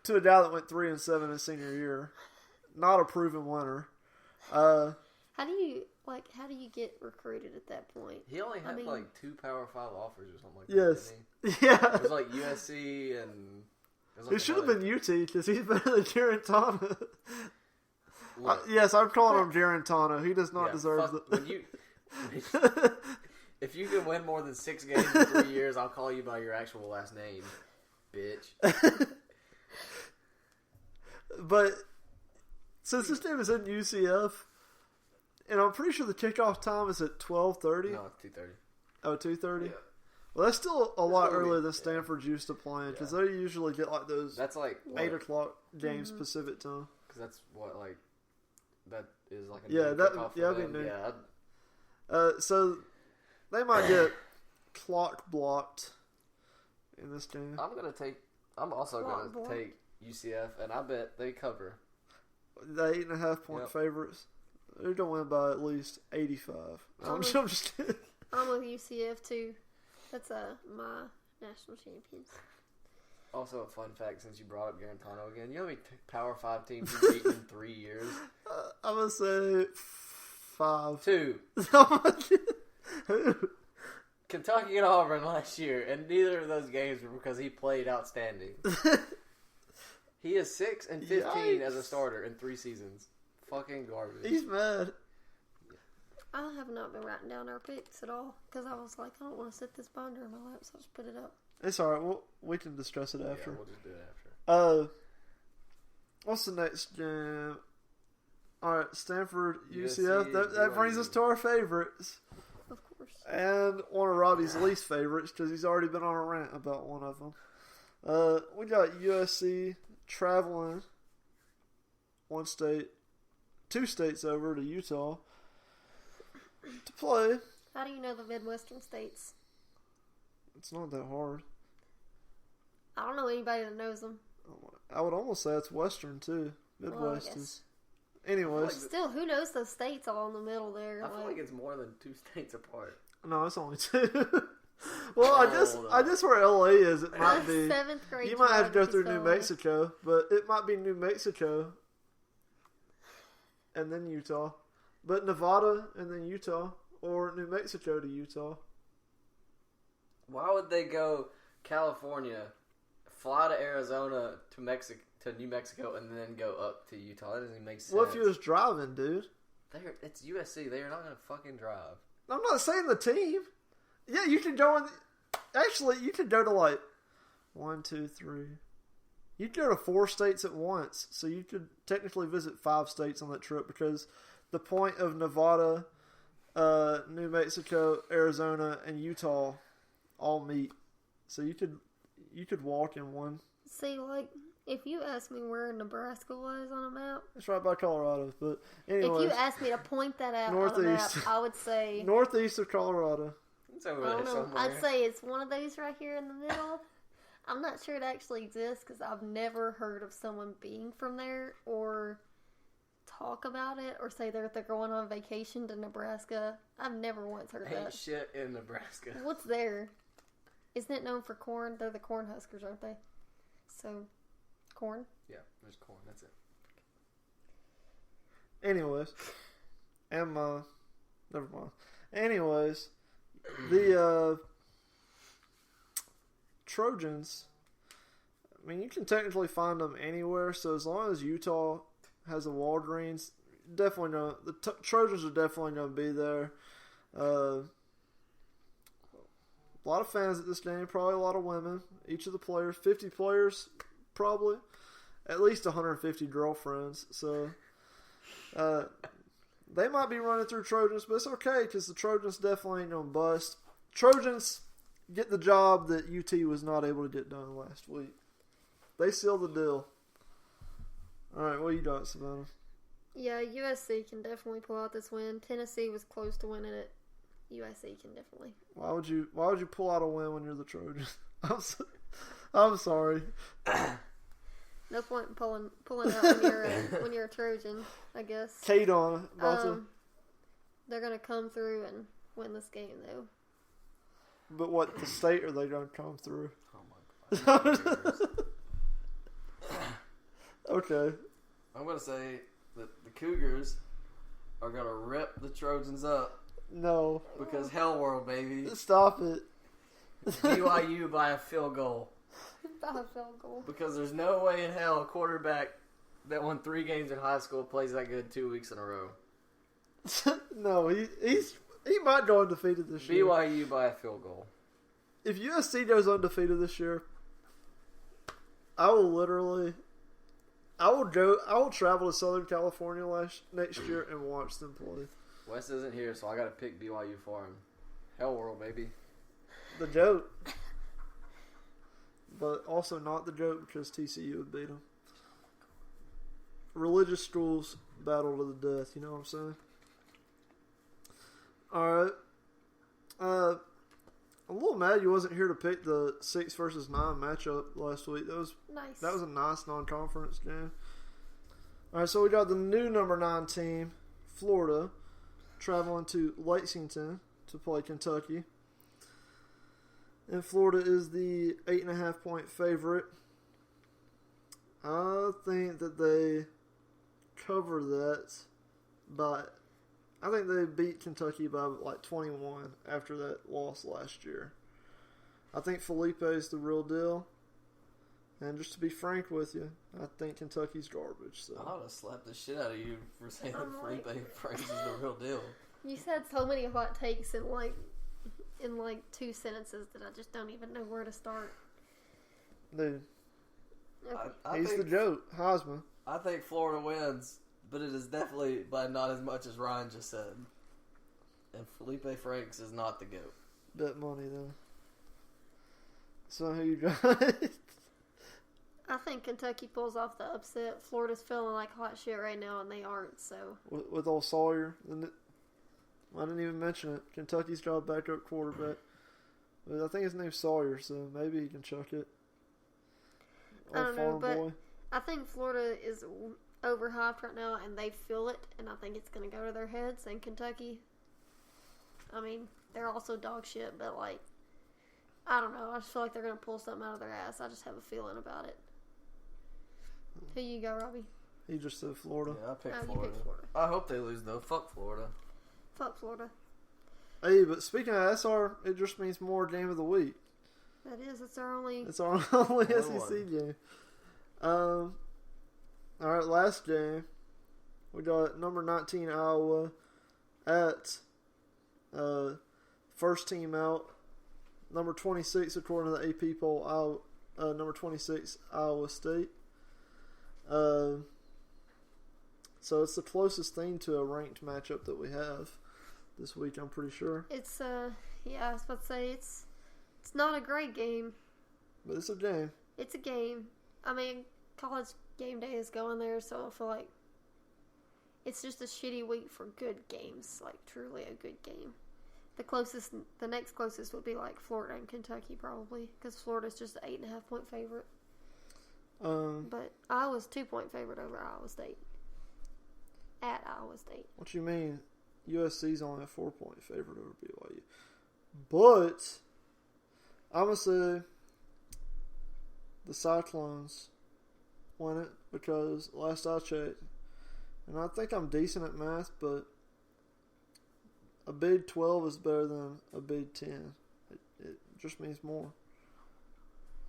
Speaker 1: to a guy that went 3-7 his senior year. Not a proven winner.
Speaker 3: How do you get recruited at that point?
Speaker 2: He only had like 2 Power 5 offers or something like that.
Speaker 1: Yes.
Speaker 2: Didn't he?
Speaker 1: Yeah.
Speaker 2: It was like USC and.
Speaker 1: It should have been UT because he's better than Garantano.
Speaker 2: Look,
Speaker 1: Yes, I'm calling him Garantano. He does not
Speaker 2: yeah,
Speaker 1: deserve
Speaker 2: fuck,
Speaker 1: the.
Speaker 2: when you, if you can win more than 6 games in 3 years, I'll call you by your actual last name, bitch.
Speaker 1: But since this game is in UCF, and I'm pretty sure the kickoff time is at 12:30.
Speaker 2: No, it's 2:30.
Speaker 1: Oh, 2:30?
Speaker 2: Yeah.
Speaker 1: Well, that's still a lot
Speaker 2: gonna be-
Speaker 1: earlier than Stanford's used to playing because they usually get like those
Speaker 2: That's like
Speaker 1: 8 o'clock games Pacific time.
Speaker 2: Because that's what like that is like a
Speaker 1: Yeah,
Speaker 2: noon
Speaker 1: that-
Speaker 2: kickoff for
Speaker 1: yeah, that'd
Speaker 2: them.
Speaker 1: be noon.
Speaker 2: Yeah,
Speaker 1: So they might get clock blocked in this game.
Speaker 2: I'm also
Speaker 3: Block
Speaker 2: gonna
Speaker 3: block.
Speaker 2: take UCF, and I bet they cover.
Speaker 1: The 8.5 point
Speaker 2: Yep.
Speaker 1: favorites. They're going to win by at least 85. I'm just kidding.
Speaker 3: I'm with UCF too. That's my national champions.
Speaker 2: Also, a fun fact since you brought up Garantano again, you know how many Power 5 teams he's beaten in 3 years?
Speaker 1: I'm going to say 5.
Speaker 2: 2.
Speaker 1: Who?
Speaker 2: Kentucky and Auburn last year, and neither of those games were because he played outstanding. He is 6-15 as a
Speaker 1: Yikes.
Speaker 2: starter in 3 seasons. Fucking garbage.
Speaker 1: He's mad.
Speaker 3: I have not been writing down our picks at all because I was like, I don't want to sit this binder in my lap, so I just put it up.
Speaker 1: It's alright. We can discuss it after.
Speaker 2: Yeah, we'll just do it after.
Speaker 1: What's the next game? Alright, Stanford,
Speaker 2: USC,
Speaker 1: UCF. That brings us to our favorites.
Speaker 3: Of course.
Speaker 1: And one of Robbie's least favorites because he's already been on a rant about one of them. We got USC traveling 2 states over to Utah to play.
Speaker 3: How do you know the Midwestern states?
Speaker 1: It's not that hard.
Speaker 3: I don't know anybody that knows them.
Speaker 1: I would almost say it's Western too. Midwest
Speaker 3: guess.
Speaker 1: is. Anyways,
Speaker 3: Still, who knows those states all in the middle there?
Speaker 2: I feel like it's more than 2 states apart.
Speaker 1: no, it's only 2. Well, I guess where LA is, it might be.
Speaker 3: 7th grade.
Speaker 1: You might have to go
Speaker 3: geography
Speaker 1: through New
Speaker 3: spelling.
Speaker 1: Mexico, but it might be New Mexico and then Utah. But Nevada and then Utah, or New Mexico to Utah.
Speaker 2: Why would they go California, fly to Arizona to New Mexico, and then go up to Utah? That doesn't even make sense.
Speaker 1: What if you was driving, dude?
Speaker 2: It's USC. They are not going to fucking drive.
Speaker 1: I'm not saying the team. Yeah, you can go in. Actually, you could go to like 1, 2, 3. You could go to 4 states at once, so you could technically visit 5 states on that trip because the point of Nevada, New Mexico, Arizona, and Utah all meet. So you could walk in one.
Speaker 3: See, like, if you asked me where Nebraska was on a map,
Speaker 1: It's right by Colorado, but anyway,
Speaker 3: if you asked me to point that out on a map,
Speaker 1: Northeast.
Speaker 3: I would say,
Speaker 1: northeast of Colorado.
Speaker 2: It's over
Speaker 3: I
Speaker 2: there
Speaker 3: don't know,
Speaker 2: somewhere.
Speaker 3: I'd say it's one of those right here in the middle. I'm not sure it actually exists because I've never heard of someone being from there or talk about it or say they're going on vacation to Nebraska. I've never once heard
Speaker 2: Ain't
Speaker 3: that.
Speaker 2: shit in Nebraska.
Speaker 3: What's there? Isn't it known for corn? They're the corn huskers, aren't they? So, corn?
Speaker 2: Yeah, there's corn. That's it.
Speaker 1: Anyways, never mind. Anyways, the Trojans. I mean, you can technically find them anywhere. So as long as Utah has the Walgreens, definitely no. The Trojans are definitely going to be there. A lot of fans at this game, probably a lot of women. Each of the players, 50 players, probably. At least 150 girlfriends. So they might be running through Trojans, but it's okay because the Trojans definitely ain't going to bust. Trojans get the job that UT was not able to get done last week. They sealed the deal. All right, what you got, Savannah?
Speaker 3: Yeah, USC can definitely pull out this win. Tennessee was close to winning it. USC can definitely.
Speaker 1: Why would you pull out a win when you're the Trojans? I'm sorry.
Speaker 3: No point in pulling out when you're a Trojan, I guess.
Speaker 1: Kate on
Speaker 3: They're gonna come through and win this game though.
Speaker 1: But what the state are they gonna come through?
Speaker 2: Oh my god.
Speaker 1: Okay.
Speaker 2: I'm gonna say that the Cougars are gonna rip the Trojans up
Speaker 1: No.
Speaker 2: because Hellworld, baby.
Speaker 1: Stop it.
Speaker 2: BYU by a field goal.
Speaker 3: By a field goal.
Speaker 2: Because there's no way in hell a quarterback that won 3 games in high school plays that good 2 weeks in a row.
Speaker 1: No, he might go undefeated this year.
Speaker 2: BYU by a field goal.
Speaker 1: If USC goes undefeated this year, I will travel to Southern California next year and watch them play.
Speaker 2: Wes isn't here, so I gotta pick BYU for him. Hellworld, baby.
Speaker 1: The joke. But also not the joke because TCU would beat them. Religious schools battle to the death, you know what I'm saying? Alright. I'm a little mad you wasn't here to pick the 6 versus 9 matchup last week. That was a nice non-conference game. Alright, so we got the new number 9 team, Florida, traveling to Lexington to play Kentucky. And Florida is the 8.5 point favorite. I think that they cover that I think they beat Kentucky by like 21 after that loss last year. I think Felipe is the real deal. And just to be frank with you, I think Kentucky's garbage. So.
Speaker 2: I would have slapped the shit out of you for saying that Felipe Franks is the real deal.
Speaker 3: You said so many hot takes in 2 sentences that I just don't even know where to start.
Speaker 1: Dude.
Speaker 3: Okay.
Speaker 1: He's the joke. Heisman.
Speaker 2: I think Florida wins, but it is definitely by not as much as Ryan just said. And Felipe Franks is not the GOAT.
Speaker 1: Bet money, then. So who you got?
Speaker 3: I think Kentucky pulls off the upset. Florida's feeling like hot shit right now, and they aren't, so.
Speaker 1: With old Sawyer. I didn't even mention it. Kentucky's got a backup quarterback. But I think his name's Sawyer, so maybe he can chuck it.
Speaker 3: I don't know, but I think Florida is overhyped right now, and they feel it, and I think it's going to go to their heads. And Kentucky, I mean, they're also dog shit, but, I don't know. I just feel like they're going to pull something out of their ass. I just have a feeling about it. Who you go, Robbie?
Speaker 1: He just said Florida.
Speaker 2: Yeah, I picked
Speaker 3: You
Speaker 2: Florida.
Speaker 3: picked Florida.
Speaker 2: I hope they lose, though. Fuck Florida.
Speaker 3: Fuck Florida.
Speaker 1: Hey, but speaking of SR, it just means more game of the week.
Speaker 3: That is. It's our only
Speaker 1: SEC game. Alright, last game. We got number 19 Iowa at first team out. Number 26 according to the AP poll, number 26 Iowa State. So it's the closest thing to a ranked matchup that we have this week, I'm pretty sure.
Speaker 3: It's I was about to say it's not a great game.
Speaker 1: But it's a game.
Speaker 3: It's a game. I mean, college game day is going there, so I feel like it's just a shitty week for good games, like truly a good game. The next closest would be like Florida and Kentucky probably, because Florida's just an 8.5 point favorite. But Iowa's 2 point favorite over Iowa State. At Iowa State.
Speaker 1: What you mean? USC's only a 4 point favorite over BYU. But I'm going to say the Cyclones win it because last I checked, And I think I'm decent at math, but a Big 12 is better than a Big 10. It just means more.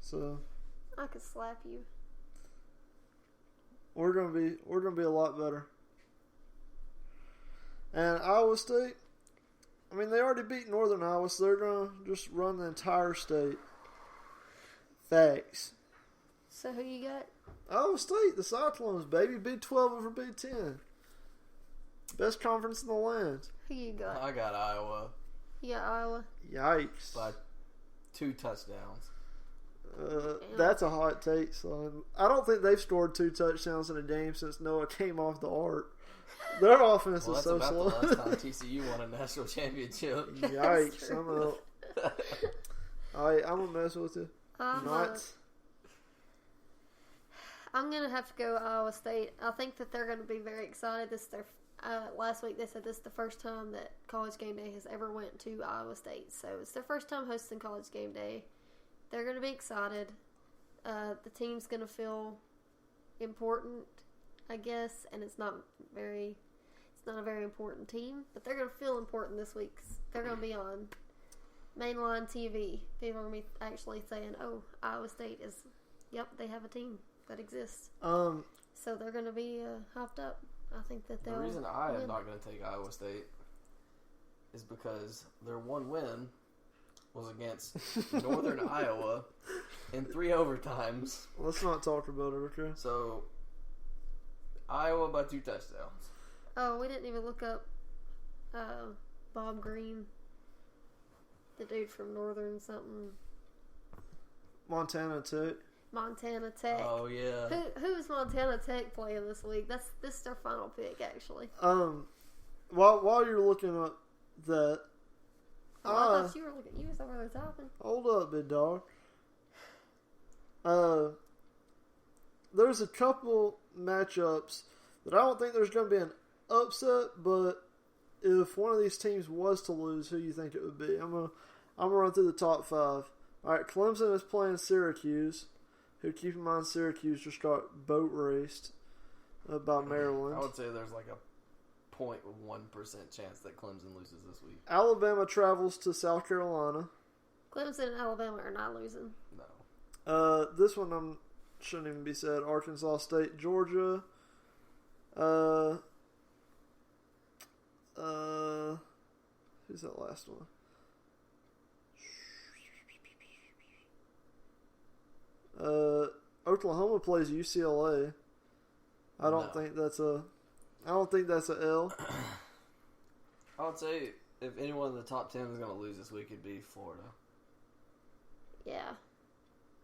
Speaker 1: So
Speaker 3: I could slap you.
Speaker 1: we're gonna be a lot better. And Iowa State, I mean, they already beat Northern Iowa, so they're gonna just run the entire state. Facts.
Speaker 3: So who you got?
Speaker 1: Iowa State, the Cyclones, baby. Big 12 over Big 10. Best conference in the land.
Speaker 3: Who you got?
Speaker 2: I got Iowa
Speaker 3: You got Iowa.
Speaker 1: Yikes.
Speaker 2: by 2 touchdowns.
Speaker 1: That's a hot take, son. I don't think they've scored 2 touchdowns in a game since Noah came off the ark. Their offense
Speaker 2: Well,
Speaker 1: is
Speaker 2: that's
Speaker 1: so
Speaker 2: about
Speaker 1: slow.
Speaker 2: the last time TCU won a national championship.
Speaker 1: Yikes.
Speaker 3: true.
Speaker 1: I'm out. Alright, I'm going to mess with you. Not.
Speaker 3: I'm gonna have to go Iowa State. I think that they're gonna be very excited. This is their last week. They said this is the first time that College Game Day has ever went to Iowa State, so it's their first time hosting College Game Day. They're gonna be excited. The team's gonna feel important, I guess, and it's not a very important team, but they're gonna feel important this week. They're gonna be on mainline TV. People are gonna be actually saying, "Oh, Iowa State is, yep, they have a team that exists." So they're going to be hopped up. I think that
Speaker 2: The
Speaker 3: they'll
Speaker 2: reason I
Speaker 3: win.
Speaker 2: am not going to take Iowa State is because their one win was against Northern Iowa in 3 overtimes.
Speaker 1: Let's not talk about it, okay?
Speaker 2: So, Iowa by 2 touchdowns.
Speaker 3: Oh, we didn't even look up Bob Green, the dude from Northern something.
Speaker 1: Montana Tech.
Speaker 3: Montana Tech.
Speaker 2: Oh, yeah.
Speaker 3: Who is Montana Tech playing this week? This is their final pick, actually.
Speaker 1: While you're looking up that,
Speaker 3: Oh, I thought you were looking. You was over there talking.
Speaker 1: hold up, big dog. There's a couple matchups that I don't think there's going to be an upset, but if one of these teams was to lose, who you think it would be? I'm gonna run through the top 5. All right, Clemson is playing Syracuse. Who, keep in mind, Syracuse just got boat raced by Maryland.
Speaker 2: I would say there's like a 0.1% chance that Clemson loses this week.
Speaker 1: Alabama travels to South Carolina.
Speaker 3: Clemson and Alabama are not losing.
Speaker 2: No.
Speaker 1: This one shouldn't even be said. Arkansas State, Georgia. Who's that last one? Oklahoma plays UCLA. I don't think that's a L.
Speaker 2: I would say if anyone in the top 10 is going to lose this week, it'd be Florida.
Speaker 3: Yeah.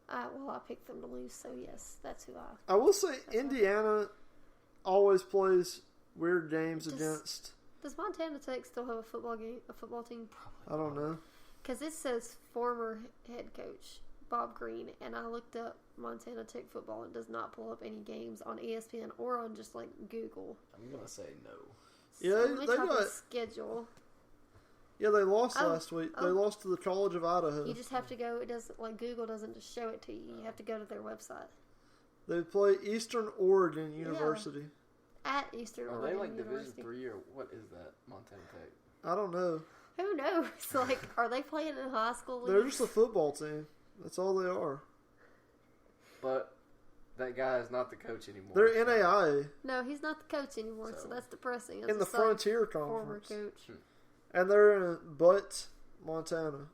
Speaker 3: Well, I picked them to lose, so yes, that's who I.
Speaker 1: I will say Indiana always plays weird games
Speaker 3: Does-
Speaker 1: against.
Speaker 3: Does Montana Tech still have a football team?
Speaker 1: I don't know.
Speaker 3: Because it says former head coach Bob Green, and I looked up Montana Tech football and it does not pull up any games on ESPN or on just like Google.
Speaker 2: I'm going to say no.
Speaker 1: Yeah,
Speaker 3: Let me
Speaker 1: they
Speaker 3: type
Speaker 1: got-
Speaker 3: a schedule.
Speaker 1: Yeah, they lost
Speaker 3: Oh,
Speaker 1: last week. They
Speaker 3: oh.
Speaker 1: lost to the College of Idaho.
Speaker 3: You just have to go. It doesn't like Google doesn't just show it to you. You have to go to their website
Speaker 1: They play Eastern Oregon University.
Speaker 3: at Eastern
Speaker 2: Are
Speaker 3: Oregon
Speaker 2: they like
Speaker 3: University.
Speaker 2: Division 3 or what is that? Montana Tech.
Speaker 1: I don't know.
Speaker 3: Who knows? Like, are they playing in high school?
Speaker 1: They're
Speaker 3: leagues?
Speaker 1: just a football team. That's all they are.
Speaker 2: But that guy is not the coach anymore.
Speaker 1: They're NAIA
Speaker 3: No, he's not the coach anymore, so
Speaker 2: So-
Speaker 3: that's depressing. As
Speaker 1: in
Speaker 3: a
Speaker 1: the
Speaker 3: son-
Speaker 1: Frontier
Speaker 3: former
Speaker 1: Conference.
Speaker 3: coach.
Speaker 1: And they're in Butte, Montana.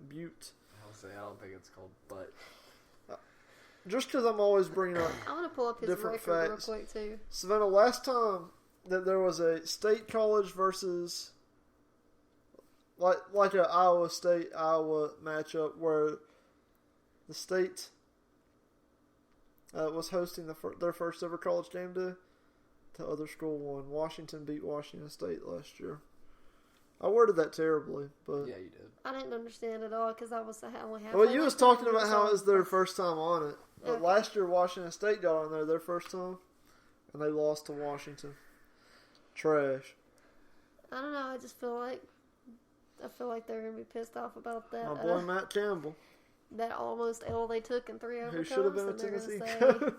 Speaker 1: Butte.
Speaker 2: I'll say I don't think it's called but.
Speaker 1: Just because I'm always bringing up
Speaker 3: I'm gonna pull up his
Speaker 1: Different
Speaker 3: record
Speaker 1: facts.
Speaker 3: real quick too.
Speaker 1: Savannah, last time that there was a state college versus like a Iowa State Iowa matchup where the state was hosting their first ever college game day, the other school won. Washington beat Washington State last year. I worded that terribly, but
Speaker 2: Yeah, you did.
Speaker 3: I didn't understand it all because I was only half.
Speaker 1: well, you was talking about how it was their first time on it. But
Speaker 3: Okay.
Speaker 1: last year, Washington State got on there their first time, and they lost to Washington. Trash.
Speaker 3: I don't know. I just feel like they're gonna be pissed off about that.
Speaker 1: My boy Matt Campbell,
Speaker 3: That almost L they took in 3 overtimes.
Speaker 1: who should have been a
Speaker 3: and they're
Speaker 1: Tennessee
Speaker 3: gonna say,
Speaker 1: coach.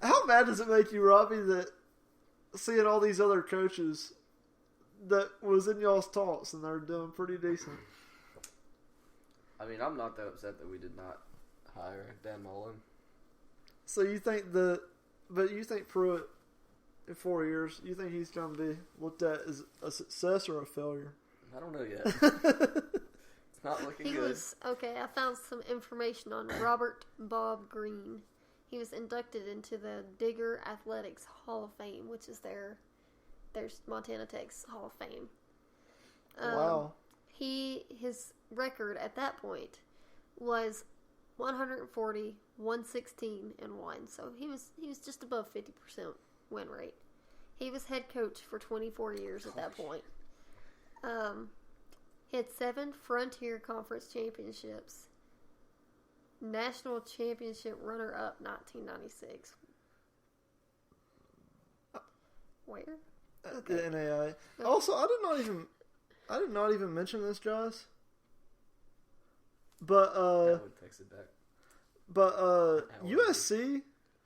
Speaker 1: How mad does it make you, Robbie, that seeing all these other coaches that was in y'all's talks and they're doing pretty decent?
Speaker 2: I mean, I'm not that upset that we did not hire Dan Mullen.
Speaker 1: So you think you think Pruitt in 4 years, you think he's going to be looked at as a success or a failure?
Speaker 2: I don't know yet. It's not looking good.
Speaker 3: I found some information on Robert Bob Green. He was inducted into the Digger Athletics Hall of Fame, which is their Montana Tech's Hall of Fame.
Speaker 1: Wow.
Speaker 3: His record at that point was 140, 116, and 1. So he was just above 50% win rate. He was head coach for 24 years at that point. He had 7 Frontier Conference championships. National championship runner-up 1996. Where?
Speaker 1: Okay. The NAI. Also, I did not even mention this, Josh. But
Speaker 2: would text it back.
Speaker 1: But USC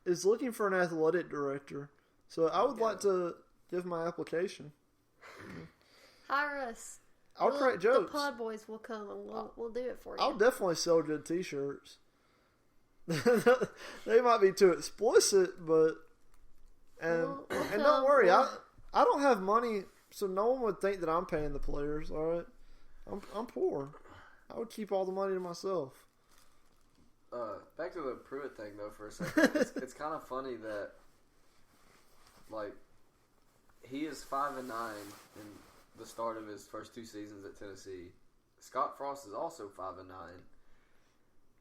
Speaker 1: is looking for an athletic director, so I would like to give my application.
Speaker 3: Hire us.
Speaker 1: I'll crack jokes.
Speaker 3: The PodBois will come and we'll do it for you.
Speaker 1: I'll definitely sell good T-shirts. They might be too explicit, but and don't worry, I don't have money, so no one would think that I'm paying the players. All right, I'm poor. I would keep all the money to myself.
Speaker 2: Back to the Pruitt thing though for a second. It's kind of funny that like he is 5-9 in the start of his first 2 seasons at Tennessee. Scott Frost is also 5-9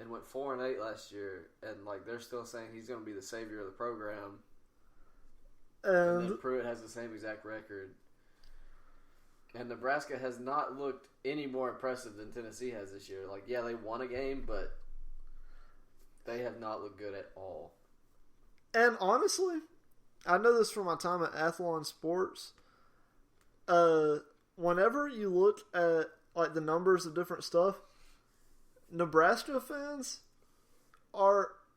Speaker 2: and went 4-8 last year, and like they're still saying he's going to be the savior of the program. And then Pruitt has the same exact record. And Nebraska has not looked any more impressive than Tennessee has this year. Like, yeah, they won a game, but they have not looked good at all.
Speaker 1: And honestly, I know this from my time at Athlon Sports. Whenever you look at like the numbers of different stuff, Nebraska fans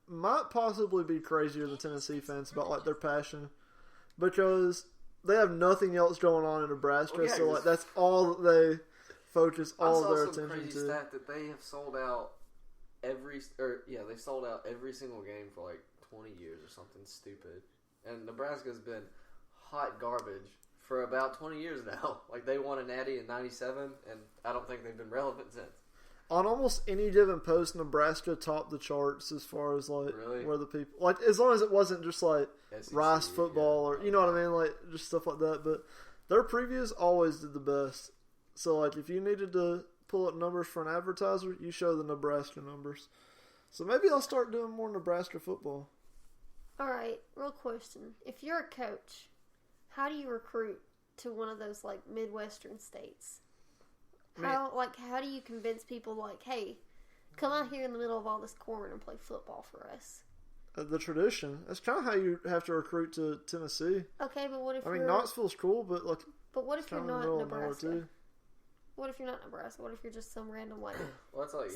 Speaker 1: might possibly be crazier than Tennessee fans about like their passion, because they have nothing else going on in Nebraska.
Speaker 2: Well, yeah,
Speaker 1: so like that's all that they focus all of their
Speaker 2: attention to. I saw some
Speaker 1: attention
Speaker 2: crazy
Speaker 1: to.
Speaker 2: stat that they have sold out they sold out every single game for like 20 years or something stupid. And Nebraska's been hot garbage for about 20 years now. Like, they won a natty in 97, and I don't think they've been relevant since.
Speaker 1: On almost any given post, Nebraska topped the charts as far as like where the people like, as long as it wasn't just like SEC, Rice football or you know what I mean, like just stuff like that. But their previews always did the best. So like if you needed to pull up numbers for an advertiser, you show the Nebraska numbers. So maybe I'll start doing more Nebraska football.
Speaker 3: All right, real question: if you're a coach, how do you recruit to one of those like Midwestern states? How do you convince people like, hey, come out here in the middle of all this corn and play football for us?
Speaker 1: The tradition. That's kind of how you have to recruit to Tennessee.
Speaker 3: Okay, but what if
Speaker 1: Knoxville's cool, but like.
Speaker 3: But what if you're not Nebraska? What if you're not Nebraska? What if you're just some random like,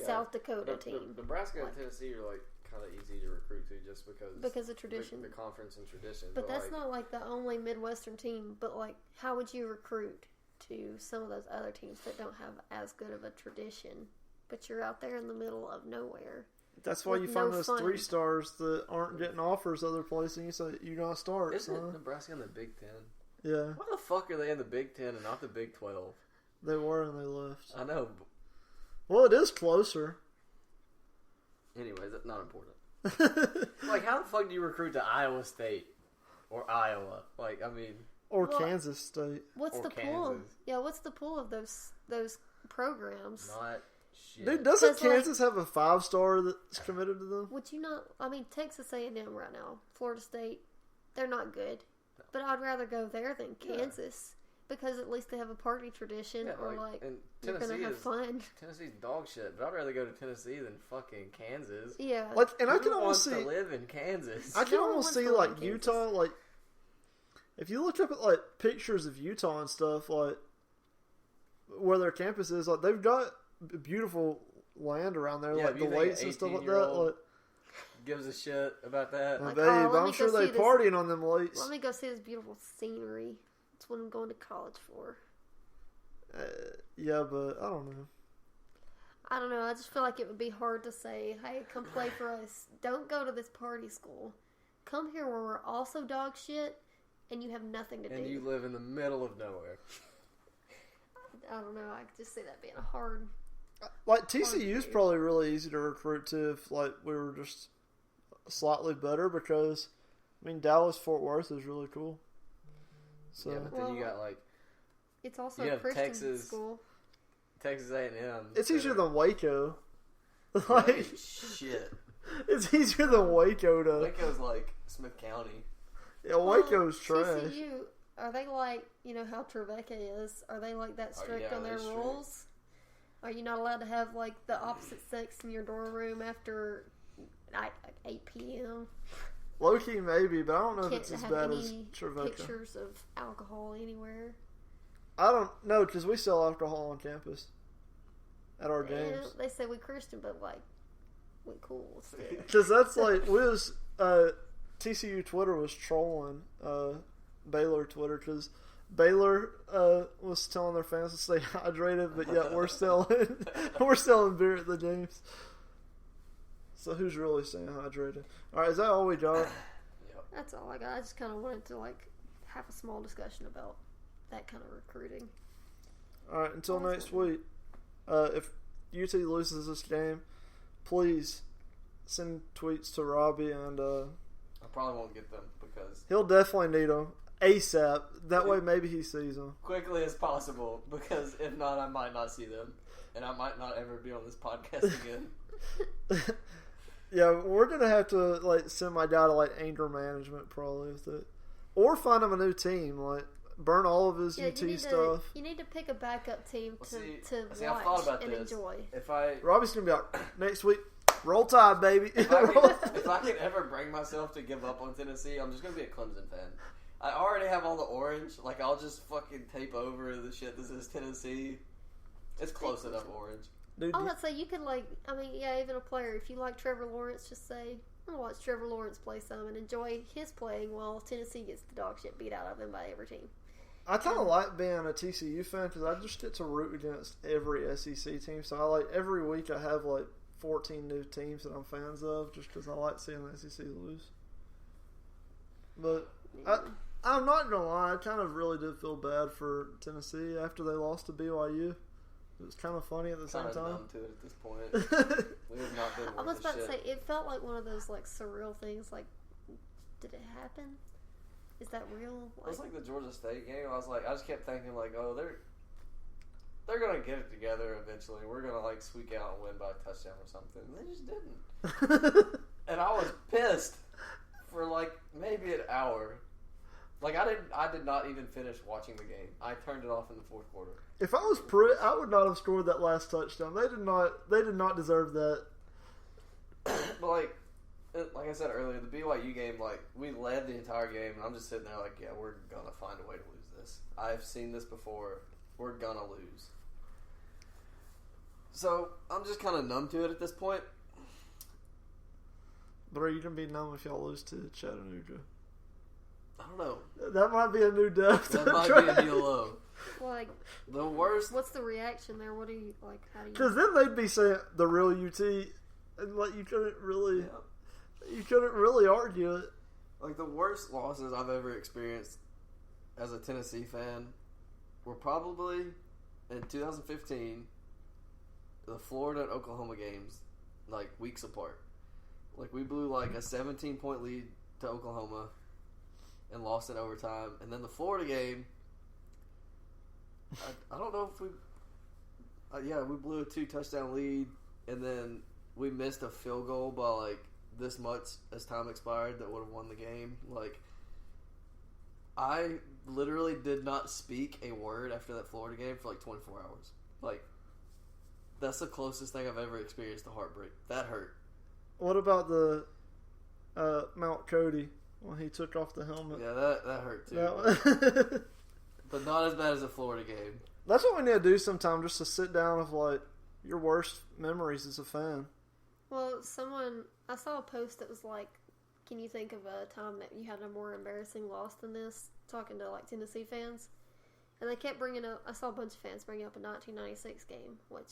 Speaker 3: South Dakota team?
Speaker 2: Nebraska and Tennessee are like kind of easy to recruit to just because
Speaker 3: of tradition,
Speaker 2: the conference and tradition.
Speaker 3: But that's not like the only Midwestern team. But like, how would you recruit to some of those other teams that don't have as good of a tradition, but you're out there in the middle of nowhere?
Speaker 1: That's why you find those 3 stars that aren't getting offers other places, and you say, you're going to start.
Speaker 2: Isn't Nebraska in the Big Ten?
Speaker 1: Yeah.
Speaker 2: Why the fuck are they in the Big Ten and not the Big 12?
Speaker 1: They were and they left.
Speaker 2: I know.
Speaker 1: Well, it is closer.
Speaker 2: Anyways, that's not important. Like, how the fuck do you recruit to Iowa State? Or Iowa? Like, I mean...
Speaker 1: Or Kansas State.
Speaker 3: What's the pool? Yeah, what's the pool of those programs?
Speaker 2: Not shit.
Speaker 1: Dude, doesn't Kansas have a 5-star that's committed to them?
Speaker 3: Would you not? I mean, Texas A&M right now, Florida State, they're not good. No. But I'd rather go there than Kansas because at least they have a party tradition or
Speaker 2: and
Speaker 3: you're gonna have fun.
Speaker 2: Tennessee's dog shit, but I'd rather go to Tennessee than fucking Kansas.
Speaker 3: Yeah,
Speaker 1: like, and
Speaker 2: Who
Speaker 1: I can almost
Speaker 2: to live in Kansas.
Speaker 1: I can almost see like Utah, like. If you look up at like pictures of Utah and stuff, like where their campus is, like they've got beautiful land around there, like the lakes and stuff like that. Like,
Speaker 2: gives a shit about that.
Speaker 3: Like,
Speaker 1: Babe,
Speaker 3: let
Speaker 1: I'm
Speaker 3: me
Speaker 1: sure
Speaker 3: go
Speaker 1: they
Speaker 3: see this.
Speaker 1: partying on them lates.
Speaker 3: Let me go see this beautiful scenery. It's what I'm going to college for.
Speaker 1: Yeah, but I don't know.
Speaker 3: I don't know. I just feel like it would be hard to say, hey, come play for us. Don't go to this party school. Come here where we're also dog shit and you have nothing to do.
Speaker 2: And you live in the middle of nowhere.
Speaker 3: I don't know. I could just see that being a hard.
Speaker 1: Like, TCU's probably really easy to recruit to if, like, we were just slightly better because, I mean, Dallas-Fort Worth is really cool. So,
Speaker 2: Yeah, but then you got, like,
Speaker 3: It's also
Speaker 2: you
Speaker 3: a
Speaker 2: have
Speaker 3: Christian
Speaker 2: Texas.
Speaker 3: school.
Speaker 2: Texas A&M.
Speaker 1: it's easier than Waco. Like,
Speaker 2: Holy shit.
Speaker 1: it's easier than Waco to...
Speaker 2: Waco's like Smith County.
Speaker 1: Yeah, Waco's trash.
Speaker 3: TCU, are they like, you know how Trevecca is? Are they like that strict
Speaker 2: yeah,
Speaker 3: on their
Speaker 2: they're strict.
Speaker 3: rules? Are you not allowed to have like the opposite sex in your dorm room after 8 p.m.?
Speaker 1: Low-key maybe, but I don't know if
Speaker 3: Can't
Speaker 1: it's as
Speaker 3: have
Speaker 1: bad as
Speaker 3: any
Speaker 1: Trevecca.
Speaker 3: pictures of alcohol anywhere.
Speaker 1: I don't know, because we sell alcohol on campus at our
Speaker 3: Yeah,
Speaker 1: games.
Speaker 3: they say we Christian, but like we cool still.
Speaker 1: Because that's like, TCU Twitter was trolling Baylor Twitter because Baylor was telling their fans to stay hydrated, but yet we're selling beer at the games. So who's really staying hydrated? All right, is that all we got?
Speaker 2: Yep.
Speaker 3: That's all I got. I just kind of wanted to like have a small discussion about that kind of recruiting.
Speaker 1: All right, until next week. If UT loses this game, please send tweets to Robbie, and
Speaker 2: I probably won't get them because
Speaker 1: he'll definitely need them ASAP. That way, maybe he sees them.
Speaker 2: quickly as possible, because if not, I might not see them, and I might not ever be on this podcast again.
Speaker 1: Yeah, we're gonna have to like send my guy to like anger management probably with it, or find him a new team. Like burn all of his UT stuff.
Speaker 3: You need to pick a backup team to
Speaker 2: I've thought
Speaker 3: watch
Speaker 2: about
Speaker 3: and
Speaker 2: this.
Speaker 3: enjoy.
Speaker 1: Robbie's gonna be out next week. Roll Tide, baby.
Speaker 2: If I can ever bring myself to give up on Tennessee, I'm just gonna be a Clemson fan. I already have all the orange. Like, I'll just fucking tape over the shit that says Tennessee. It's close enough orange.
Speaker 1: Dude,
Speaker 3: Oh, let's say you could even a player. If you like Trevor Lawrence, just say, I'm gonna watch Trevor Lawrence play some and enjoy his playing while Tennessee gets the dog shit beat out of him by every team.
Speaker 1: I kind of like being a TCU fan because I just get to root against every SEC team. So I like every week I have like 14 new teams that I'm fans of just because I like seeing the SEC lose. But I'm not gonna lie, I kind of really did feel bad for Tennessee after they lost to BYU. It was kind of funny at the same
Speaker 2: Kind of
Speaker 1: time.
Speaker 2: numb to it at this point. We have not been
Speaker 3: I was
Speaker 2: worth
Speaker 3: about
Speaker 2: a
Speaker 3: to say,
Speaker 2: shit.
Speaker 3: it felt like one of those like surreal things. Like, did it happen? Is that real?
Speaker 2: It was like the Georgia State game. I just kept thinking like, oh, they're gonna get it together eventually. We're gonna like squeak out and win by a touchdown or something. And they just didn't. And I was pissed for like maybe an hour. Like I did not even finish watching the game. I turned it off in the fourth quarter.
Speaker 1: If I was Pruitt, I would not have scored that last touchdown. They did not deserve that.
Speaker 2: But like I said earlier, the BYU game, like we led the entire game, and I'm just sitting there like, yeah, we're gonna find a way to lose this. I've seen this before. We're gonna lose. So I'm just kind of numb to it at this point.
Speaker 1: But are you gonna be numb if y'all lose to Chattanooga?
Speaker 2: I don't know.
Speaker 1: That might be a new depth.
Speaker 2: That might be a new low.
Speaker 3: Like,
Speaker 2: The worst.
Speaker 3: what's the reaction there? What do you like? How do you?
Speaker 1: Because then they'd be saying the real UT, and like you couldn't really argue it.
Speaker 2: Like the worst losses I've ever experienced as a Tennessee fan were probably in 2015, the Florida and Oklahoma games, like weeks apart. Like we blew like a 17-point lead to Oklahoma and lost in overtime, and then the Florida game. I don't know if we. We blew a 2-touchdown lead, and then we missed a field goal by like this much as time expired that would have won the game. Like, I literally did not speak a word after that Florida game for like 24 hours. Like, that's the closest thing I've ever experienced to heartbreak. That hurt.
Speaker 1: What about the Mount Cody when he took off the helmet?
Speaker 2: Yeah, that hurt too.
Speaker 1: That
Speaker 2: But not as bad as the Florida game.
Speaker 1: That's what we need to do sometime, just to sit down with like your worst memories as a fan.
Speaker 3: Well, I saw a post that was like, can you think of a time that you had a more embarrassing loss than this? Talking to like Tennessee fans. And they kept bringing up, I saw a bunch of fans bring up a 1996 game, which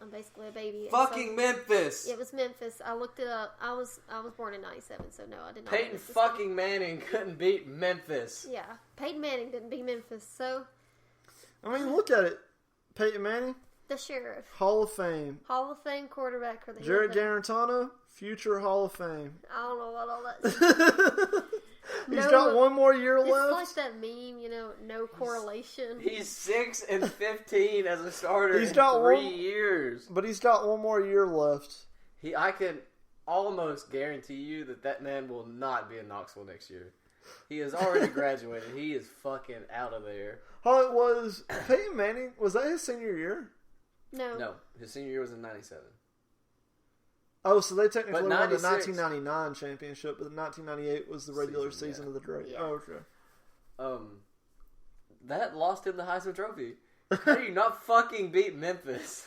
Speaker 3: I'm basically a baby.
Speaker 2: Fucking Memphis!
Speaker 3: It was Memphis. I looked it up. I was born in 97, so no, I did not.
Speaker 2: Peyton fucking Manning couldn't beat Memphis.
Speaker 3: Yeah, Peyton Manning didn't beat Memphis, so.
Speaker 1: I mean, look at it. Peyton Manning,
Speaker 3: The Sheriff.
Speaker 1: Hall of Fame.
Speaker 3: Hall of Fame quarterback for the
Speaker 1: Jared Garantano, future Hall of Fame.
Speaker 3: I don't know what all that
Speaker 1: He's got one more year
Speaker 3: it's
Speaker 1: left.
Speaker 3: It's like that meme, no correlation.
Speaker 2: He's 6-15 as a starter
Speaker 1: He's
Speaker 2: in
Speaker 1: got
Speaker 2: 3 years.
Speaker 1: But he's got one more year left.
Speaker 2: I can almost guarantee you that man will not be in Knoxville next year. He has already graduated. He is fucking out of there.
Speaker 1: Oh, it was Peyton Manning. Was that his senior year?
Speaker 3: No,
Speaker 2: his senior year was in 97.
Speaker 1: Oh, so they technically won the
Speaker 2: 96
Speaker 1: 1999 championship, but the 1998 was the regular season of the draft.
Speaker 3: Yeah.
Speaker 1: Oh, okay.
Speaker 2: That lost him the Heisman Trophy. How do you not fucking beat Memphis?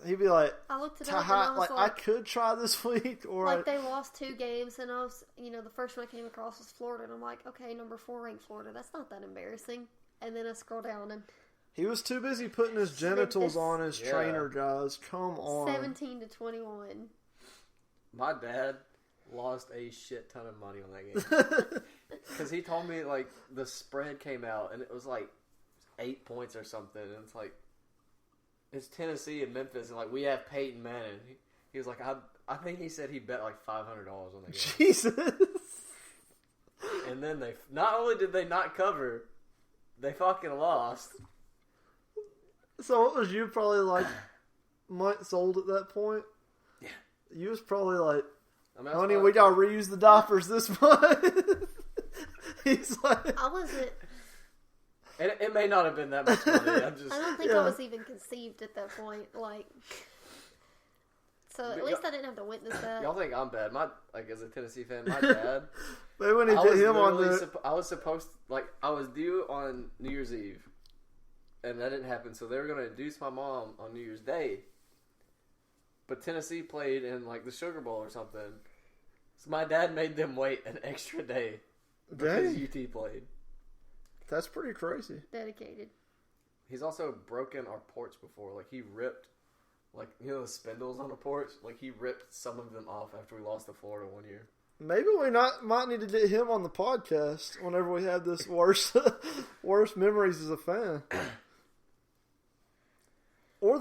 Speaker 1: He'd be like,
Speaker 3: I looked it up and I was
Speaker 1: I could try this week, or
Speaker 3: like they lost 2 games, and I was, the first one I came across was Florida, and I'm like, okay, number 4 ranked Florida. That's not that embarrassing. And then I scroll down and
Speaker 1: he was too busy putting his genitals on his
Speaker 2: Yeah.
Speaker 1: trainer, guys. Come on.
Speaker 3: 17-21.
Speaker 2: My dad lost a shit ton of money on that game. Because he told me, like, the spread came out, and it was, like, 8 points or something. And it's like, it's Tennessee and Memphis, and, like, we have Peyton Manning. He was like, I think he said he bet, like, $500 on that game.
Speaker 1: Jesus.
Speaker 2: And then not only did they not cover, they fucking lost.
Speaker 1: So what was you probably like months old at that point?
Speaker 2: Yeah.
Speaker 1: You was probably like, honey,
Speaker 2: why-
Speaker 1: we gotta reuse the diapers this month. He's like,
Speaker 3: I wasn't.
Speaker 2: And it may not have been that much money.
Speaker 3: I don't think I was even conceived at that point. Like, so at least I didn't have to witness that.
Speaker 2: Y'all think I'm bad? As a Tennessee fan, my dad.
Speaker 1: they wouldn't get him on the.
Speaker 2: I was supposed I was due on New Year's Eve, and that didn't happen. So they were going to induce my mom on New Year's Day, but Tennessee played in like the Sugar Bowl or something. So my dad made them wait an extra day because UT played.
Speaker 1: That's pretty crazy.
Speaker 3: Dedicated.
Speaker 2: He's also broken our porch before. Like he ripped, the spindles on the porch. Like he ripped some of them off after we lost to Florida one year.
Speaker 1: Maybe we might need to get him on the podcast whenever we have this worst memories as a fan. Or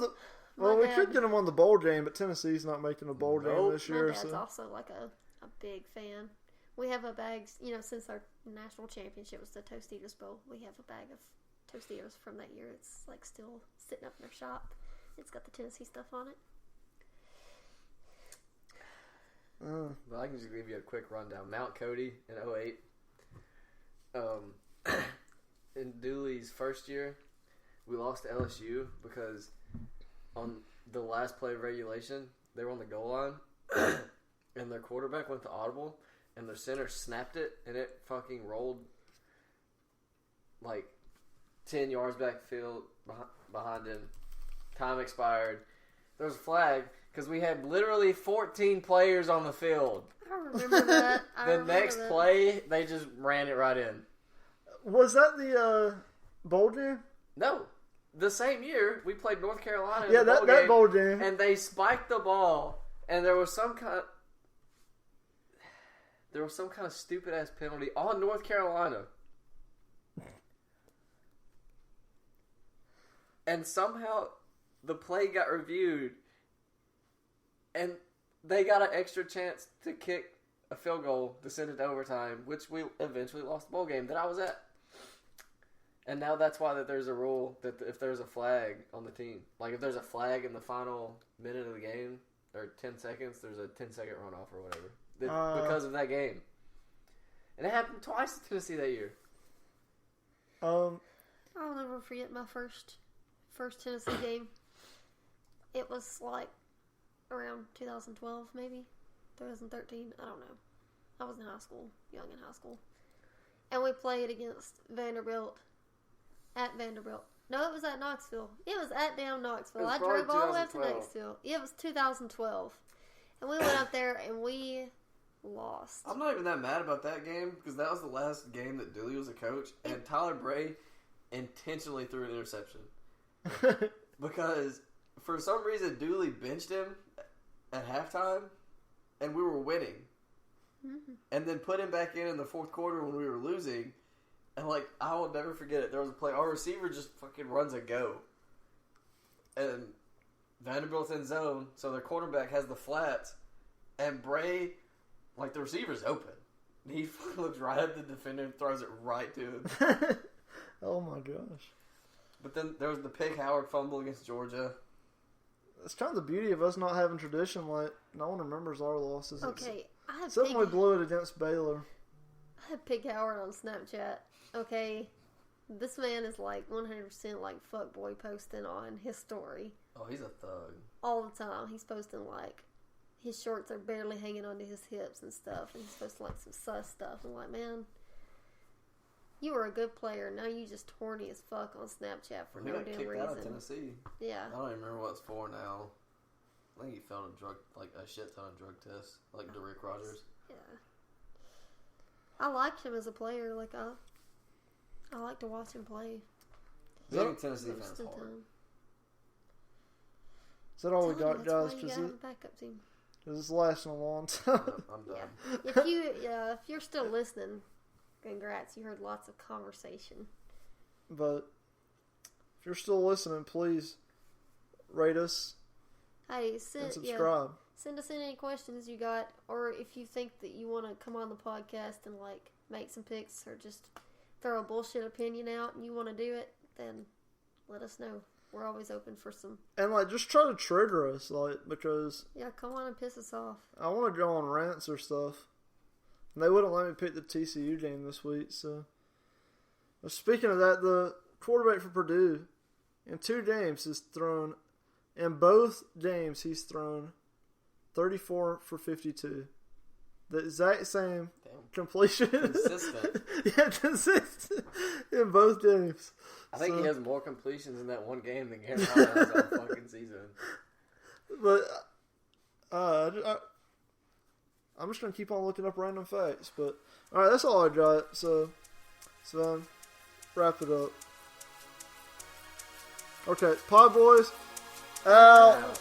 Speaker 1: we could get him on the bowl game, but Tennessee's not making a bowl game this year.
Speaker 3: My dad's
Speaker 1: so.
Speaker 3: also like a big fan. We have a bag, since our national championship was the Tostitos Bowl, we have a bag of Tostitos from that year. It's like still sitting up in our shop. It's got the Tennessee stuff on it.
Speaker 2: Well, I can just give you a quick rundown. Mount Cody in 2008. In Dooley's first year, we lost to LSU because on the last play of regulation, they were on the goal line, and their quarterback went to audible, and their center snapped it, and it fucking rolled like 10 yards backfield behind him. Time expired. There was a flag because we had literally 14 players on the field.
Speaker 3: I remember that.
Speaker 2: The next play, they just ran it right in.
Speaker 1: Was that the bowl game?
Speaker 2: No. The same year, we played North Carolina in
Speaker 1: Yeah,
Speaker 2: the bowl
Speaker 1: that
Speaker 2: game,
Speaker 1: bowl game.
Speaker 2: and they spiked the ball, and there was some kind of stupid-ass penalty on North Carolina. And somehow the play got reviewed, and they got an extra chance to kick a field goal to send it to overtime, which we eventually lost the bowl game that I was at. And now that's why that there's a rule that if there's a flag on the team, like if there's a flag in the final minute of the game, or 10 seconds, there's a 10-second runoff or whatever. Because of that game. And it happened twice in Tennessee that year.
Speaker 3: I'll never forget my first Tennessee game. It was like around 2012, maybe 2013. I don't know. I was in high school, young in high school, and we played against Vanderbilt at Vanderbilt. No, it was at Knoxville. It was at damn Knoxville.
Speaker 2: It was
Speaker 3: I
Speaker 2: probably
Speaker 3: drove all the way up to
Speaker 2: 2012.
Speaker 3: Knoxville. It was 2012. And we went up there and we lost.
Speaker 2: I'm not even that mad about that game because that was the last game that Dooley was a coach, and Tyler Bray intentionally threw an interception because for some reason Dooley benched him at halftime, and we were winning, and then put him back in the fourth quarter when we were losing, and like I will never forget it. There was a play, our receiver just fucking runs a go, and Vanderbilt's in zone, so their quarterback has the flats, and Bray. Like, the receiver's open. He looks right at the defender and throws it right to him.
Speaker 1: Oh, my gosh.
Speaker 2: But then there was the Pig Howard fumble against Georgia.
Speaker 1: It's kind of the beauty of us not having tradition. Like, no one remembers our losses.
Speaker 3: Okay, I have
Speaker 1: Except when we blew it against Baylor.
Speaker 3: I have Pig Howard on Snapchat. Okay, this man is like 100% like fuckboy posting on his story.
Speaker 2: Oh, he's a thug.
Speaker 3: All the time. He's posting like his shorts are barely hanging onto his hips and stuff, and he's posting like some sus stuff. I'm like, man, you were a good player. Now you just horny as fuck on Snapchat for
Speaker 2: He
Speaker 3: no
Speaker 2: got
Speaker 3: damn
Speaker 2: kicked
Speaker 3: reason.
Speaker 2: out of Tennessee.
Speaker 3: Yeah.
Speaker 2: I don't even remember what it's for now. I think he failed a shit ton of drug tests, like Derrick Rogers.
Speaker 3: Yeah. I liked him as a player. Like I like to watch him play.
Speaker 2: Being a Tennessee fan
Speaker 3: Most
Speaker 2: is
Speaker 3: of the
Speaker 2: hard.
Speaker 3: time.
Speaker 1: Is that all we
Speaker 3: Tell
Speaker 1: got,
Speaker 3: you,
Speaker 1: guys?
Speaker 3: that's why you gotta have a backup team.
Speaker 1: Because it's lasting a long time.
Speaker 2: I'm done.
Speaker 3: If you're still listening, congrats. You heard lots of conversation.
Speaker 1: But if you're still listening, please rate us
Speaker 3: Hey,
Speaker 1: and
Speaker 3: send
Speaker 1: subscribe.
Speaker 3: send us in any questions you got, or if you think that you want to come on the podcast and like make some picks, or just throw a bullshit opinion out and you want to do it, then let us know. We're always open for some.
Speaker 1: And like, just try to trigger us, like, because
Speaker 3: Yeah, come on and piss us off.
Speaker 1: I want to go on rants or stuff. And they wouldn't let me pick the TCU game this week, so. But speaking of that, the quarterback for Purdue, in 2 games, has thrown, in both games, he's thrown 34 for 52. The exact same
Speaker 2: Damn.
Speaker 1: completion.
Speaker 2: Consistent.
Speaker 1: Yeah, consistent in both games.
Speaker 2: I think
Speaker 1: So-
Speaker 2: he has more completions in that one game than Carolina has all fucking season.
Speaker 1: But I'm just going to keep on looking up random facts. But, alright, that's all I got. So wrap it up. Okay, Pod Boys, out.